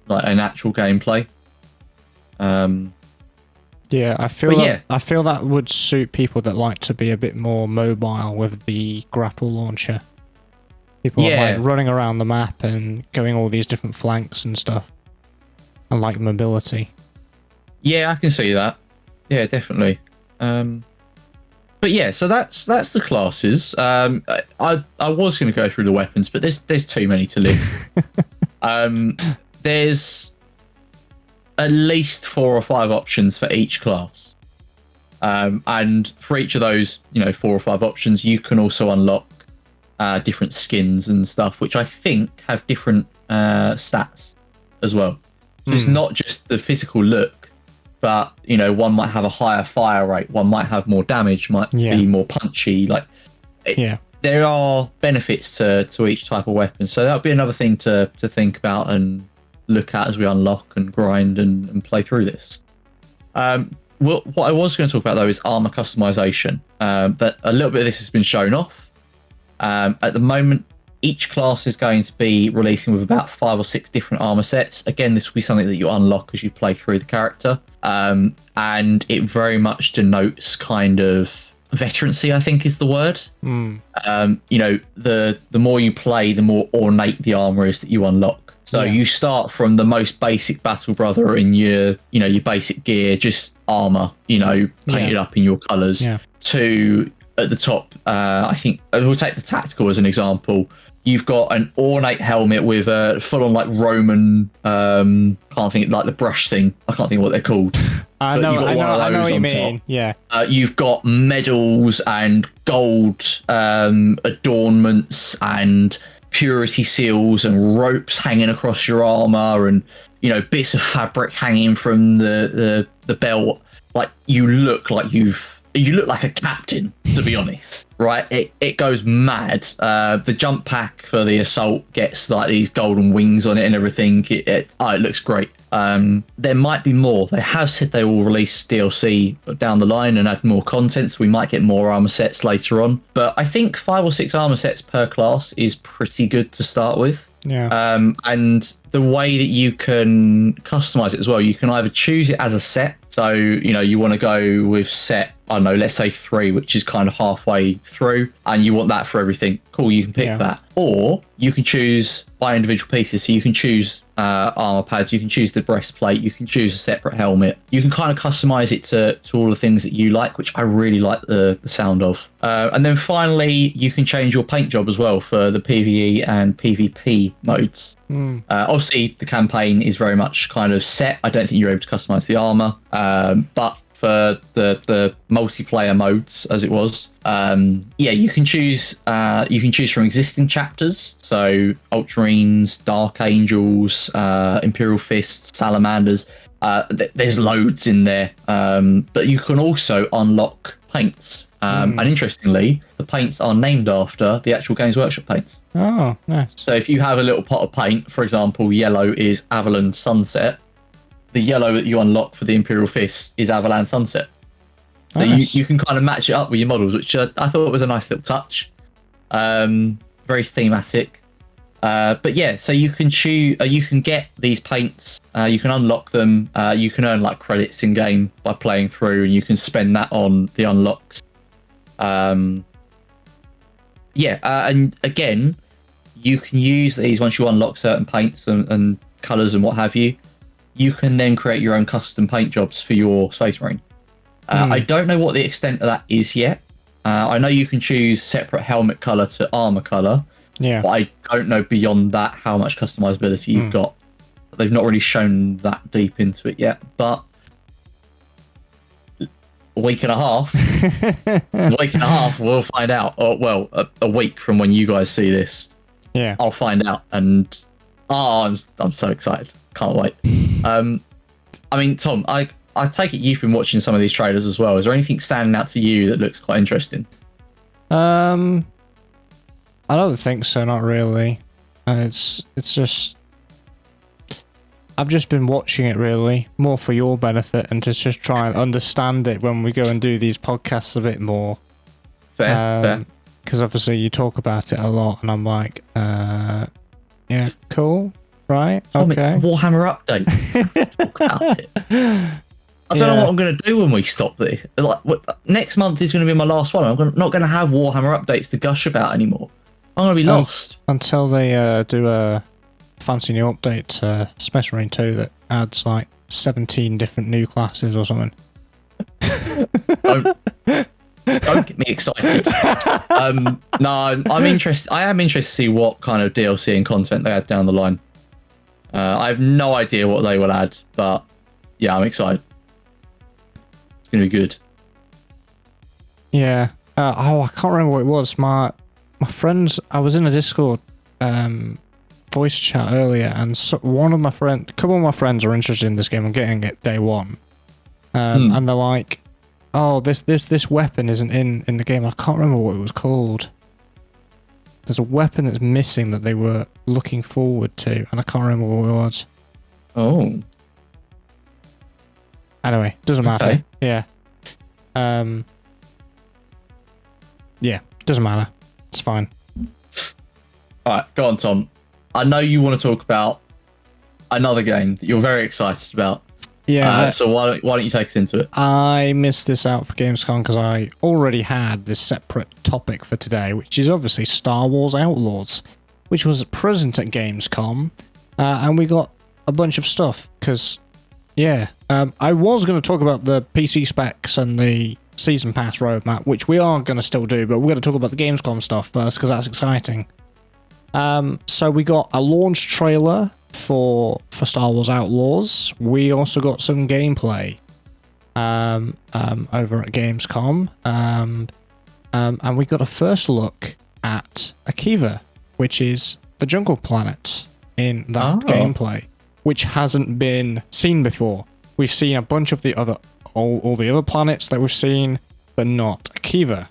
like an actual gameplay. Yeah, I feel that would suit people that like to be a bit more mobile with the grapple launcher. People are like running around the map and going all these different flanks and stuff, and like mobility. Yeah, I can see that. Yeah, definitely. But yeah, so that's the classes. I was going to go through the weapons, but there's too many to list. There's at least 4 or 5 options for each class, and for each of those 4 or 5 options, you can also unlock different skins and stuff, which I think have different stats as well. So it's not just the physical look, but one might have a higher fire rate, one might have more damage, might be more punchy. There are benefits to each type of weapon, so that'll be another thing to think about and look at as we unlock and grind and play through this. What I was going to talk about though is armor customization. But a little bit of this has been shown off. At the moment, each class is going to be releasing with about 5 or 6 different armor sets. Again, this will be something that you unlock as you play through the character. And it very much denotes kind of veterancy, I think is the word. The more you play, the more ornate the armor is that you unlock. So you start from the most basic battle brother in your basic gear, just armor, painted up in your colors, to at the top, I think we'll take the tactical as an example. You've got an ornate helmet with a full-on like Roman, can't think like the brush thing. I can't think what they're called. I know what you mean. Yeah. You've got medals and gold adornments and purity seals and ropes hanging across your armor, and bits of fabric hanging from the belt. Like you look like a captain, to be honest, right? It goes mad. The jump pack for the assault gets like these golden wings on it and everything. It looks great. There might be more. They have said they will release DLC down the line and add more content, so we might get more armor sets later on. But I think 5 or 6 armor sets per class is pretty good to start with. Yeah. And the way that you can customize it as well, you can either choose it as a set. So, you want to go with set, I don't know, let's say 3, which is kind of halfway through, and you want that for everything. Cool, you can pick that. Or you can choose by individual pieces. So you can choose armor pads, you can choose the breastplate, you can choose a separate helmet. You can kind of customize it to all the things that you like, which I really like the sound of. And then finally, you can change your paint job as well for the PvE and PvP modes. Obviously, the campaign is very much kind of set. I don't think you're able to customize the armor, but for the multiplayer modes, as it was, you can choose from existing chapters. So Ultramarines, Dark Angels, Imperial Fists, Salamanders. There's loads in there, but you can also unlock paints. And interestingly, the paints are named after the actual Games Workshop paints. Oh, nice. So if you have a little pot of paint, for example, yellow is Avalon Sunset. The yellow that you unlock for the Imperial Fist is Avalan Sunset. So nice. you can kind of match it up with your models, which I thought was a nice little touch. Very thematic. But yeah, so you can choose, you can get these paints, you can unlock them, you can earn like credits in game by playing through, and you can spend that on the unlocks. And again, you can use these once you unlock certain paints and colours and what have you. You can then create your own custom paint jobs for your Space Marine. I don't know what the extent of that is yet. I know you can choose separate helmet color to armor color, Yeah. but I don't know beyond that how much customizability you've got. They've not really shown that deep into it yet, but a week and a half, we'll find out. Or, well, a week from when you guys see this, Yeah. I'll find out. And I'm so excited. Can't wait. I mean, Tom, I take it you've been watching some of these trailers as well. Is there anything standing out to you that looks quite interesting? I don't think so. Not really. It's just. I've just been watching it really more for your benefit and to just try and understand it when we go and do these podcasts a bit more. Fair. Because obviously you talk about it a lot, and I'm like, yeah, cool, right? Tom, okay. It's the Warhammer update. Talk about it. I don't know what I'm going to do when we stop this. Like, next month is going to be my last one. I'm not going to have Warhammer updates to gush about anymore. I'm going to be lost. Until they do a fancy new update to Space Marine 2 that adds like 17 different new classes or something. Don't get me excited. No, I'm interested. I am interested to see what kind of DLC and content they add down the line. I have no idea what they will add, but yeah, I'm excited. It's gonna be good. Yeah. I can't remember what it was. My friends. I was in a Discord voice chat earlier, and a couple of my friends are interested in this game and getting it day one. And they're like, "Oh, this weapon isn't in the game." I can't remember what it was called. There's a weapon that's missing that they were looking forward to, and I can't remember what it was. Oh. Anyway, doesn't matter. Okay. Yeah. Yeah, doesn't matter. It's fine. All right, go on, Tom. I know you want to talk about another game that you're very excited about. Yeah. So why don't you take us into it? I missed this out for Gamescom because I already had this separate topic for today, which is obviously Star Wars Outlaws, which was present at Gamescom, and we got a bunch of stuff because, yeah, I was going to talk about the PC specs and the Season Pass roadmap, which we are going to still do, but we're going to talk about the Gamescom stuff first because that's exciting. So we got a launch trailer for Star Wars Outlaws. We also got some gameplay over at Gamescom, and we got a first look at Akiva, which is the jungle planet in that gameplay, which hasn't been seen before. We've seen a bunch of the other all the other planets that we've seen, but not Akiva.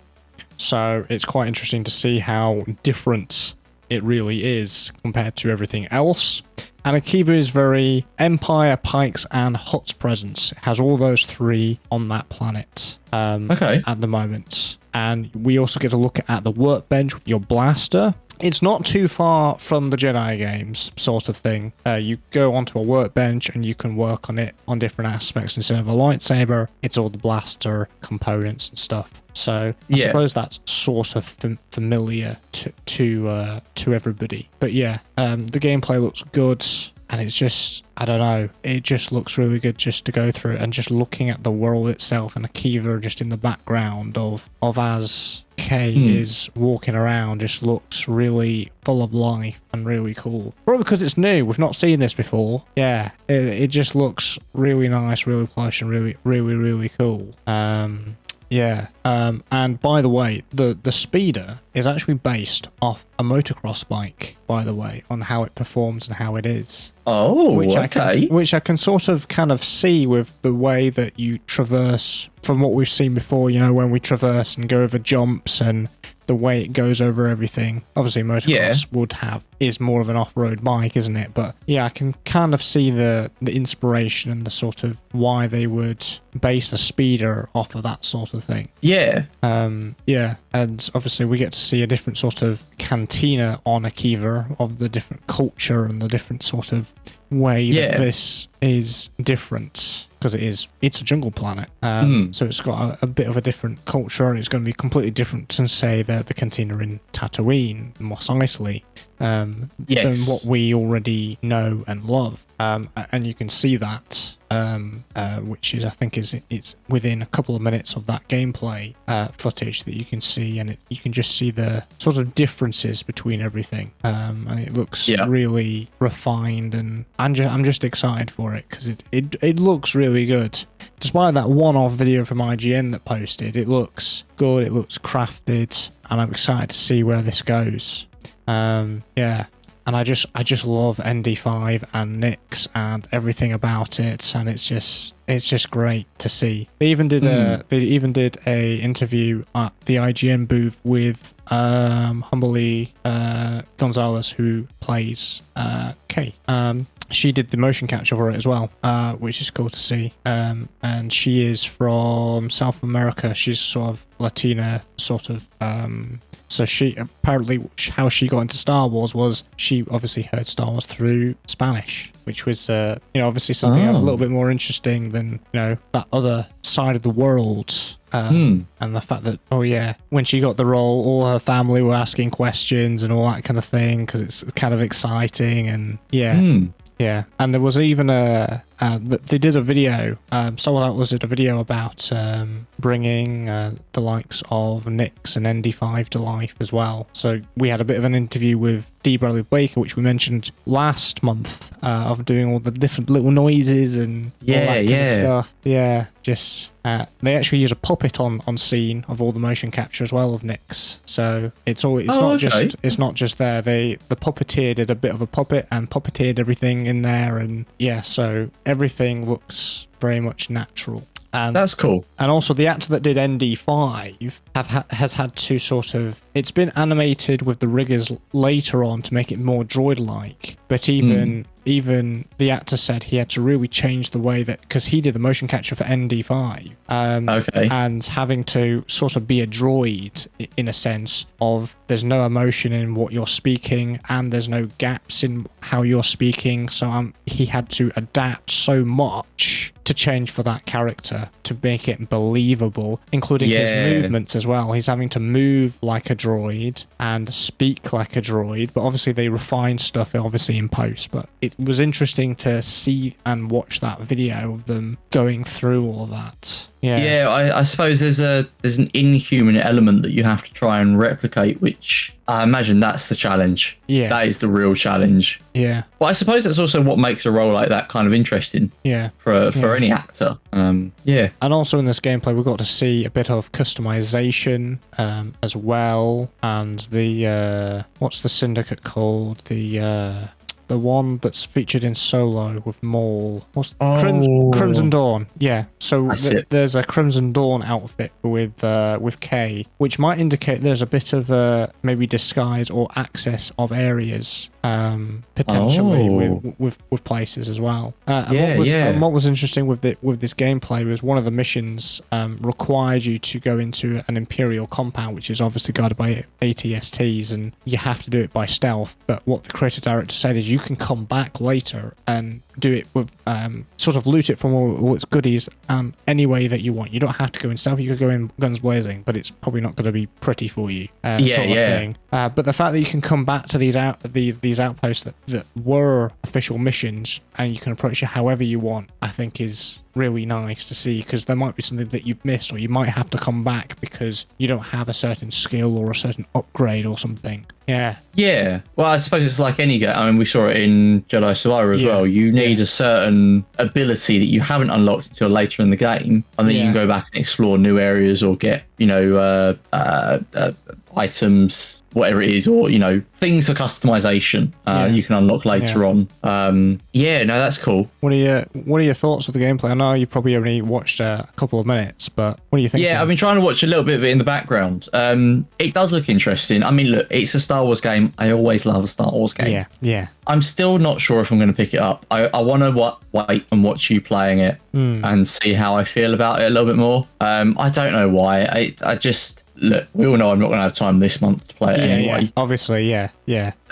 So it's quite interesting to see how different it really is compared to everything else. And Akiva is very Empire, Pikes, and Hutt's presence. It has all those three on that planet at the moment. And we also get to look at the workbench with your blaster. It's not too far from the Jedi games sort of thing. You go onto a workbench and you can work on it on different aspects. Instead of a lightsaber, it's all the blaster components and stuff. So I suppose that's sort of familiar to everybody. But yeah, the gameplay looks good. And it's just, I don't know, it just looks really good just to go through it. And just looking at the world itself and Akiva just in the background of as Kay is walking around just looks really full of life and really cool. Probably because it's new. We've not seen this before. Yeah, it just looks really nice, really plush, and really, really, really cool. Yeah, and by the way, the speeder is actually based off a motocross bike, by the way, on how it performs and how it is. Oh, Which I can sort of kind of see with the way that you traverse from what we've seen before, you know, when we traverse and go over jumps and the way it goes over everything. Obviously, motocross is more of an off-road bike, isn't it? But yeah, I can kind of see the inspiration and the sort of why they would base a speeder off of that sort of thing. Yeah. Yeah, and obviously we get to see a different sort of cantina on Akiva of the different culture and the different sort of way that this is different. Because it's a jungle planet, so it's got a bit of a different culture, and it's going to be completely different than, say, the cantina in Tatooine, Mos Eisley, than what we already know and love. and you can see that, which is, I think, it's within a couple of minutes of that gameplay footage that you can see, and you can just see the sort of differences between everything, and it looks really refined, and I'm just excited for it because it looks really good. Despite that one-off video from IGN that posted, it looks good, it looks crafted, and I'm excited to see where this goes. Yeah. And I just love ND5 and Nyx and everything about it, and it's just great to see. They even did a interview at the IGN booth with Humbly Gonzalez, who plays Kay. She did the motion capture for it as well, which is cool to see. And she is from South America. She's sort of Latina, sort of. So she apparently, how she got into Star Wars was she obviously heard Star Wars through Spanish, which was obviously something a little bit more interesting than that other side of the world. And the fact that when she got the role, all her family were asking questions and all that kind of thing because it's kind of exciting and yeah, and there was even they did a video, Star Wars Outlaws did a video about bringing the likes of Nyx and ND5 to life as well. So we had a bit of an interview with D. Bradley Baker, which we mentioned last month, of doing all the different little noises and all that kind of stuff. Yeah, just they actually use a puppet on scene of all the motion capture as well of Nyx. So it's not just there. The puppeteer did a bit of a puppet and puppeteered everything in there, and so everything looks very much natural. And that's cool. And also the actor that did ND5 has had to sort of, it's been animated with the riggers later on to make it more droid-like, but even the actor said he had to really change the way that, because he did the motion capture for ND5, and having to sort of be a droid in a sense of there's no emotion in what you're speaking and there's no gaps in how you're speaking, so he had to adapt so much to change for that character to make it believable, including his movements as well. He's having to move like a droid and speak like a droid, but obviously they refined stuff obviously in post, but it was interesting to see and watch that video of them going through all that. I suppose there's an inhuman element that you have to try and replicate, which I imagine that's the challenge. Yeah, that is the real challenge. Yeah, but I suppose that's also what makes a role like that kind of interesting. Yeah, for any actor. And also in this gameplay we got to see a bit of customization as well, and the what's the syndicate called, the one that's featured in Solo with Maul. Crimson Dawn. Yeah. So there's a Crimson Dawn outfit with Kay, which might indicate there's a bit of maybe disguise or access of areas potentially with places as well. What was interesting with this gameplay was one of the missions required you to go into an Imperial compound, which is obviously guarded by ATSTs, and you have to do it by stealth. But what the creative director said is you can come back later and do it with sort of loot it from all its goodies any way that you want. You don't have to go in stealth. You could go in guns blazing, but it's probably not going to be pretty for you. Sort of thing. But the fact that you can come back to these outposts that were official missions and you can approach it however you want, I think is really nice to see, because there might be something that you've missed, or you might have to come back because you don't have a certain skill or a certain upgrade or something. Yeah. Well, I suppose it's like any game. I mean, we saw it in Jedi Survivor as well. You need a certain ability that you haven't unlocked until later in the game, and then you can go back and explore new areas or get, items, whatever it is, or things for customization you can unlock later on. That's cool. What are your thoughts of the gameplay? I know you probably only watched a couple of minutes, but what do you think? I've been trying to watch a little bit of it in the background. It does look interesting. I mean, look, it's a Star Wars game. I always love a Star Wars game. I'm still not sure if I'm going to pick it up. I want to wait and watch you playing it and see how I feel about it a little bit more. I don't know why. I just, look, we all know I'm not going to have time this month to play it anyway. Yeah, obviously, yeah.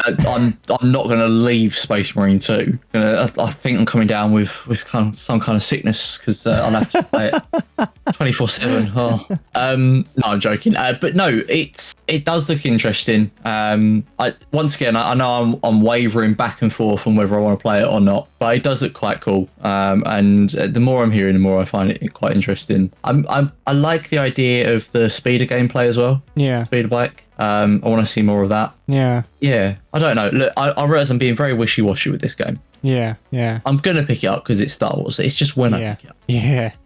I'm not going to leave Space Marine 2. I think I'm coming down with some kind of sickness because I'll have to play it 24/7. Oh. No, I'm joking. But no, it does look interesting. Once again, I know I'm wavering back and forth on whether I want to play it or not, but it does look quite cool. And the more I'm hearing, the more I find it quite interesting. I like the idea of the speeder gameplay as well. Yeah. Speeder bike. I want to see more of that. Yeah. Yeah. I don't know. Look, I realize I'm being very wishy-washy with this game. Yeah. I'm going to pick it up because it's Star Wars. It's just when I pick it up.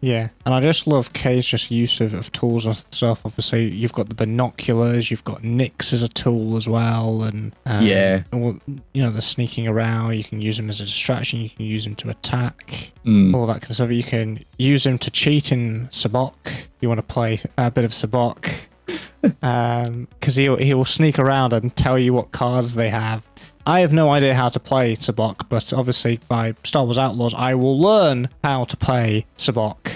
Yeah. And I just love Kay's just use of tools and stuff. Obviously, you've got the binoculars, you've got Nyx as a tool as well. And the sneaking around, you can use them as a distraction, you can use them to attack, all that kind of stuff. You can use them to cheat in Sabok. You want to play a bit of Sabok. Because he will sneak around and tell you what cards they have. I have no idea how to play Sabok, but obviously by Star Wars Outlaws, I will learn how to play Sabok.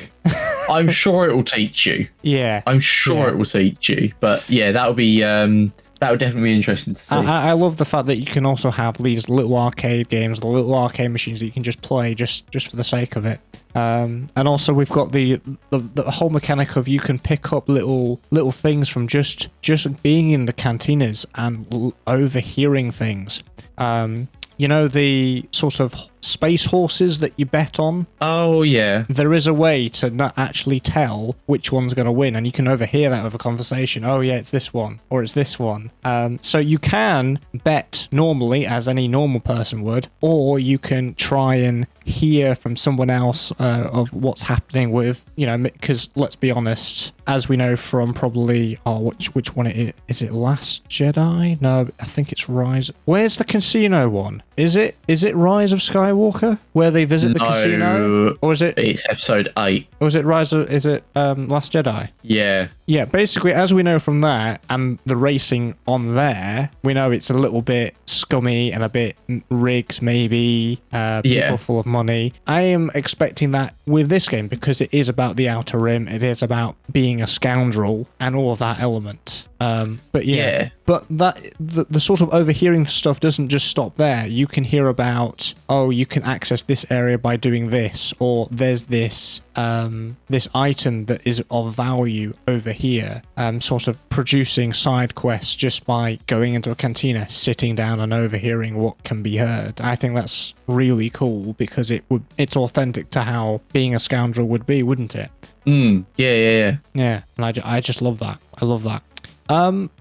I'm sure it will teach you. Yeah. I'm sure it will teach you. But yeah, that would be that would definitely be interesting to see. I love the fact that you can also have these little arcade games, the little arcade machines that you can just play just for the sake of it. And also we've got the whole mechanic of you can pick up little things from just being in the cantinas and overhearing things. The sort of space horses that you bet on. Oh, yeah. There is a way to not actually tell which one's going to win, and you can overhear that with a conversation. Oh, yeah, it's this one, or it's this one. So you can bet normally, as any normal person would, or you can try and hear from someone else of what's happening with, because let's be honest, as we know from probably, which one it is it Last Jedi? No, I think it's Rise. Where's the casino one? Is it Rise of Skywalker where they visit the casino, or is it? It's Episode 8. Or is it Last Jedi? Yeah. Yeah, basically, as we know from there, and the racing on there, we know it's a little bit scummy and a bit rigged, maybe. People full of money. I am expecting that with this game because it is about the Outer Rim. It is about being a scoundrel and all of that element. But that the sort of overhearing stuff doesn't just stop there. You can hear about, you can access this area by doing this, or there's this item that is of value over here, sort of producing side quests just by going into a cantina, sitting down and overhearing what can be heard. I think that's really cool because it's authentic to how being a scoundrel would be, wouldn't it? Yeah. Yeah, and I just love that. I love that.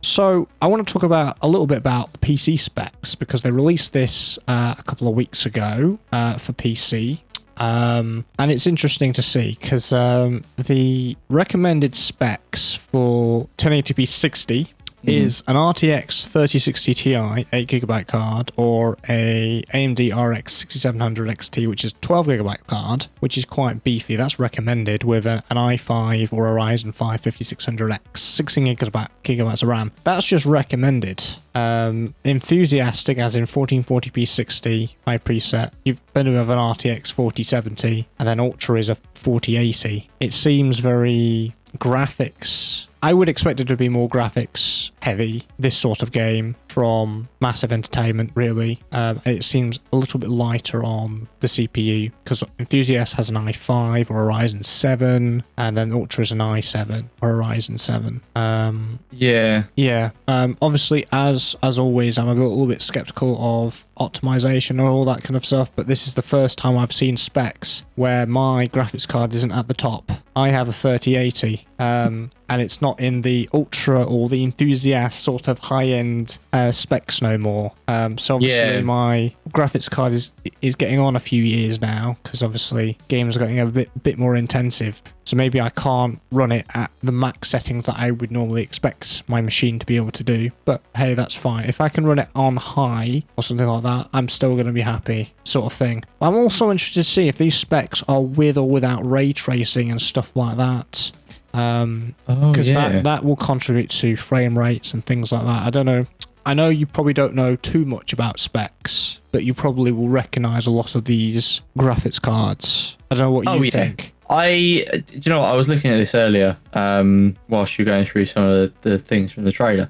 So I want to talk a little bit about the PC specs because they released this a couple of weeks ago for PC. And it's interesting to see because the recommended specs for 1080p 60 is an RTX 3060 Ti 8GB card or a AMD RX 6700 XT, which is 12GB card, which is quite beefy. That's recommended with an i5 or a Ryzen 5 5600X, 16GB of RAM. That's just recommended. Enthusiastic, as in 1440p 60 high preset. You've been with an RTX 4070, and then Ultra is a 4080. It seems very graphics. I would expect it to be more graphics heavy, this sort of game, from Massive Entertainment, really. It seems a little bit lighter on the CPU, because Enthusiast has an i5 or a Ryzen 7, and then Ultra is an i7 or a Ryzen 7. Yeah. Obviously, as always, I'm a little bit skeptical of optimization and all that kind of stuff, but this is the first time I've seen specs where my graphics card isn't at the top. I have a 3080, and it's not in the Ultra or the Enthusiast sort of high-end specs no more. So obviously my graphics card is getting on a few years now, because obviously games are getting a bit more intensive. So maybe I can't run it at the max settings that I would normally expect my machine to be able to do. But hey, that's fine. If I can run it on high or something like that, I'm still going to be happy, sort of thing. I'm also interested to see if these specs are with or without ray tracing and stuff like that. Because that will contribute to frame rates and things like that. I don't know. I know you probably don't know too much about specs, but you probably will recognize a lot of these graphics cards. I don't know what you think. Do you know what? I was looking at this earlier, whilst you were going through some of the things from the trailer.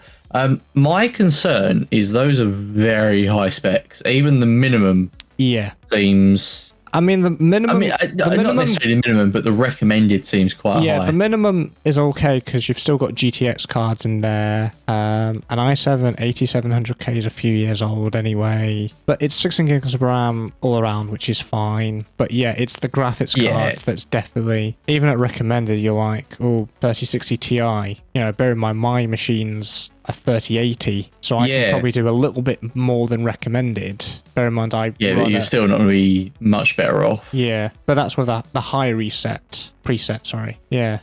My concern is those are very high specs. Even the minimum Yeah. seems. I mean, the minimum. Not necessarily the minimum, but the recommended seems quite Yeah, high. the minimum is okay because you've still got GTX cards in there. An i7 8700K is a few years old anyway, but it's 16 gigs of RAM all around, which is fine. But yeah, it's the graphics cards that's definitely, even at recommended, you're like, oh, 3060 Ti. You know, bear in mind my machine's a 3080, so I can probably do a little bit more than recommended. Bear in mind, but you're still not going to be much better off. Yeah, but that's with the high preset. Sorry. Yeah.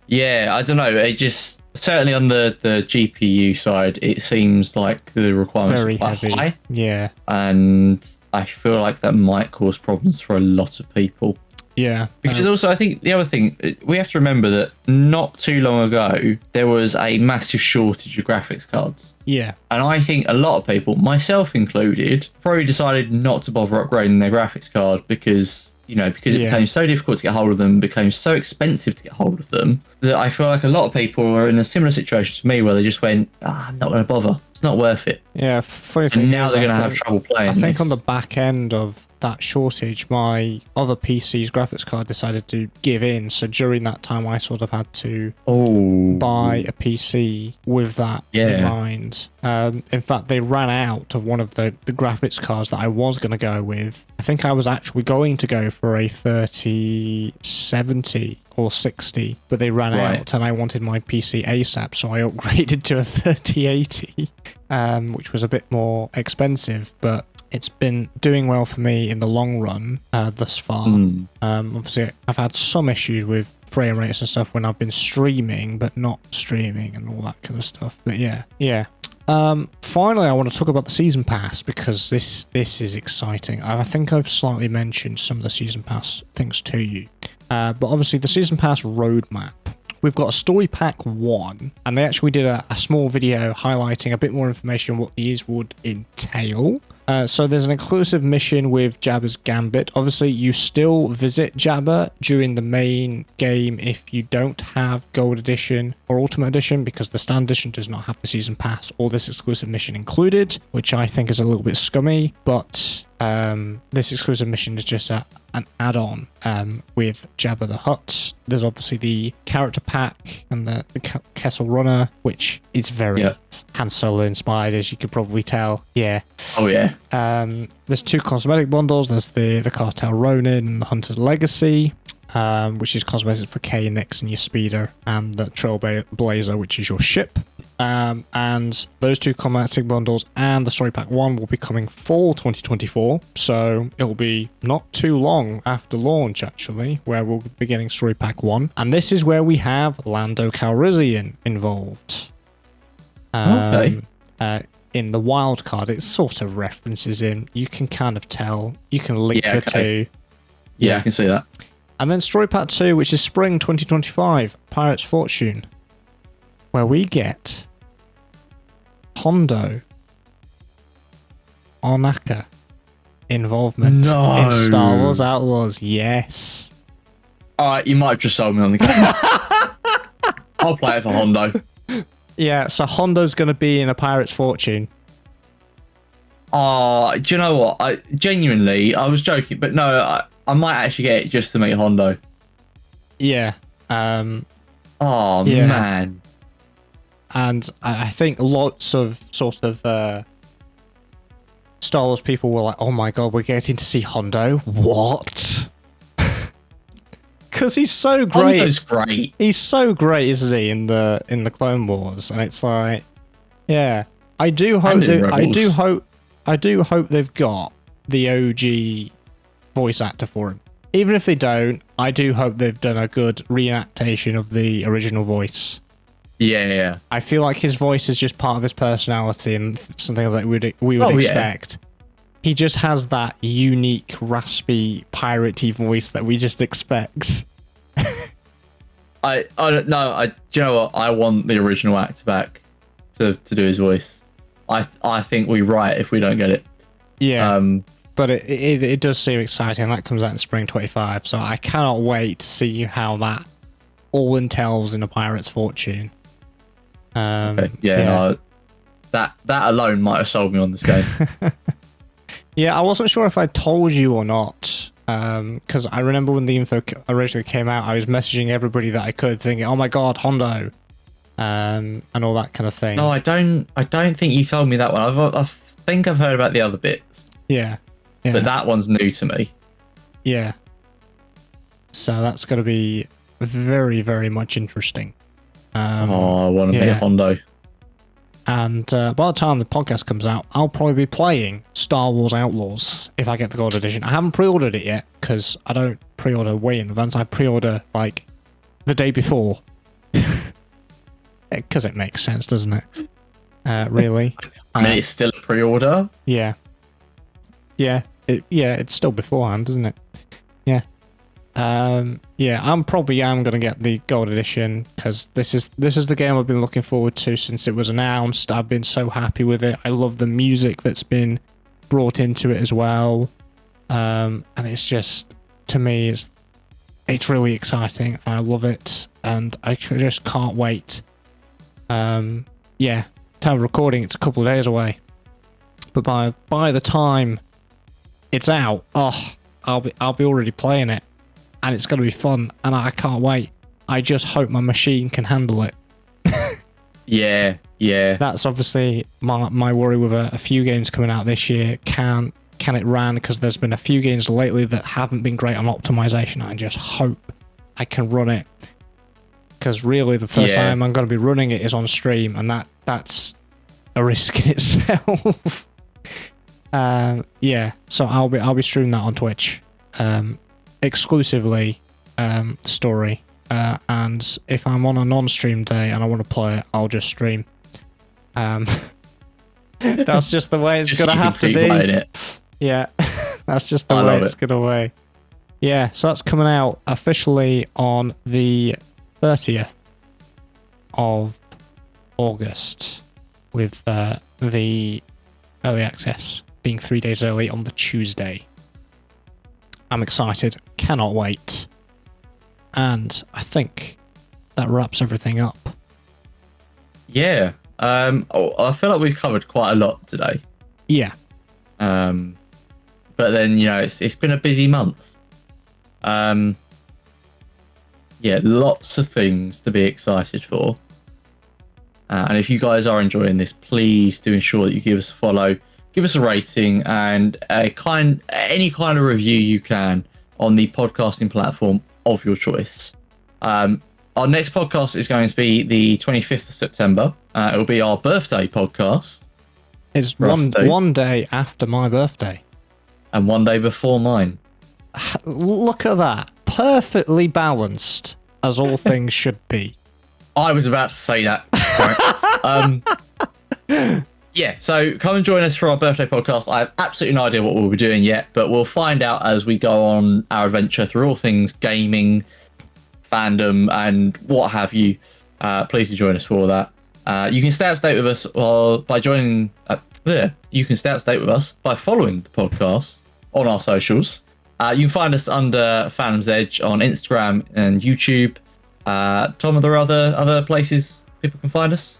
Yeah, I don't know. It just certainly on the GPU side, it seems like the requirements very are quite heavy. high. Yeah, and I feel like that might cause problems for a lot of people. Yeah. Because also, I think the other thing, we have to remember that not too long ago, there was a massive shortage of graphics cards. Yeah. And I think a lot of people, myself included, probably decided not to bother upgrading their graphics card because it became so difficult to get hold of them, became so expensive to get hold of them, that I feel like a lot of people are in a similar situation to me where they just went, I'm not going to bother. It's not worth it. Yeah, funny thing and now they're going to have trouble playing I think this. on the back end of that shortage, my other PC's graphics card decided to give in. So during that time, I sort of had to buy a PC with that in mind. In fact, they ran out of one of the graphics cards that I was going to go with. I think I was actually going to go for a 3070 or 60, but they ran out and I wanted my PC ASAP, so I upgraded to a 3080, which was a bit more expensive, but it's been doing well for me in the long run thus far. Obviously, I've had some issues with frame rates and stuff when I've been streaming, but not streaming and all that kind of stuff. But yeah. Finally, I want to talk about the season pass because this is exciting. I think I've slightly mentioned some of the season pass things to you, but obviously the season pass roadmap. We've got a story pack 1, and they actually did a small video highlighting a bit more information on what these would entail. So there's an exclusive mission with Jabba's Gambit. Obviously, you still visit Jabba during the main game if you don't have Gold Edition or Ultimate Edition, because the Standard Edition does not have the Season Pass or this exclusive mission included, which I think is a little bit scummy, but this exclusive mission is just an add-on with Jabba the Hutt. There's obviously the character pack and the Kessel Runner, which is very Han Solo inspired, as you could probably tell. Yeah. Oh, yeah. There's 2 cosmetic bundles. There's the Cartel Ronin and the Hunter's Legacy, which is cosmetics for K and Nix and your speeder, and the Trailblazer, which is your ship. And those 2 cosmetic bundles and the story pack 1 will be coming fall 2024, so it'll be not too long after launch, actually, where we'll be getting story pack 1. And this is where we have Lando Calrissian involved. In the wild card, it sort of references him. You can kind of tell. You can link the 2. Yeah, I can see that. And then story pack 2, which is spring 2025, Pirate's Fortune, where we get Hondo Ohnaka involvement in Star Wars Outlaws. Yes. Alright, you might have just sold me on the game. I'll play it for Hondo. Yeah, so Hondo's going to be in a Pirate's Fortune. Do you know what? I was joking, but no, I might actually get it just to meet Hondo. Yeah. Man. And I think lots of sort of Star Wars people were like, oh my god, we're getting to see Hondo? What? Because he's so great. Hondo's great. He's so great, isn't he, in the Clone Wars? And it's like, yeah. I do hope they've got the OG voice actor for him. Even if they don't, I do hope they've done a good reenactation of the original voice. Yeah. I feel like his voice is just part of his personality and something that we would expect. Yeah. He just has that unique, raspy, piratey voice that we just expect. I don't know. Do you know what? I want the original actor back to do his voice. I think we're right if we don't get it. Yeah. But it does seem exciting. That comes out in spring 25, so I cannot wait to see how that all entails in a pirate's fortune. Okay. No, that alone might have sold me on this game. Yeah, I wasn't sure if I told you or not, because I remember when the info originally came out, I was messaging everybody that I could, thinking, "Oh my god, Hondo," and all that kind of thing. No, I don't think you told me that one. I think I've heard about the other bits. Yeah. But that one's new to me. Yeah. So that's going to be very, very much interesting. I want to be a Hondo. And by the time the podcast comes out, I'll probably be playing Star Wars Outlaws if I get the gold edition. I haven't pre-ordered it yet because I don't pre-order way in advance. I pre-order like the day before because it makes sense, doesn't it? Really. I mean, it's still a pre-order. Yeah. It's still beforehand, isn't it? Yeah. I'm probably going to get the gold edition because this is the game I've been looking forward to since it was announced. I've been so happy with it. I love the music that's been brought into it as well. And it's just, to me, it's really exciting. I love it, and I just can't wait. Time of recording, it's a couple of days away, but by the time it's out, I'll be already playing it, and it's going to be fun, and I can't wait. I just hope my machine can handle it. Yeah. That's obviously my worry with a few games coming out this year. Can it run? Because there's been a few games lately that haven't been great on optimization. I just hope I can run it, because really the first time I'm going to be running it is on stream, and that's a risk in itself. So I'll be streaming that on Twitch, exclusively, the story. And if I'm on a non-stream day and I want to play it, I'll just stream. That's just the way it's gonna have to be. It. Yeah, that's just the way it's gonna be. Yeah, so that's coming out officially on the 30th of August, with the early access being 3 days early on the Tuesday. I'm excited, cannot wait. And I think that wraps everything up. Yeah. I feel like we've covered quite a lot today. Yeah. But then, it's been a busy month. Lots of things to be excited for. And if you guys are enjoying this, please do ensure that you give us a follow, give us a rating, and any kind of review you can on the podcasting platform of your choice. Our next podcast is going to be the 25th of September. It will be our birthday podcast. It's one day after my birthday. And one day before mine. Look at that. Perfectly balanced, as all things should be. I was about to say that. So come and join us for our birthday podcast. I have absolutely no idea what we'll be doing yet, but we'll find out as we go on our adventure through all things gaming, fandom, and what have you. Please do join us for that. You can stay up to date with us by joining. You can stay up to date with us by following the podcast on our socials. You can find us under Fandoms Edge on Instagram and YouTube. Tom, are there other places people can find us?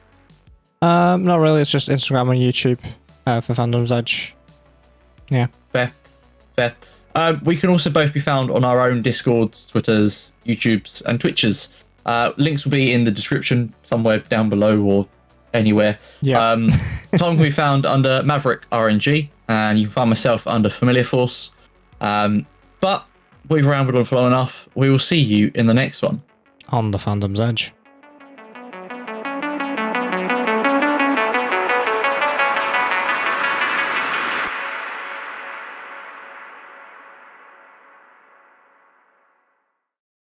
Not really. It's just Instagram and YouTube for Fandoms Edge. Yeah. Fair. We can also both be found on our own Discords, Twitters, YouTubes, and Twitches. Links will be in the description somewhere down below or anywhere. Yeah. Tom can be found under Maverick RNG, and you can find myself under FamilarForce. But we've rambled on for long enough. We will see you in the next one. On the Fandom's Edge.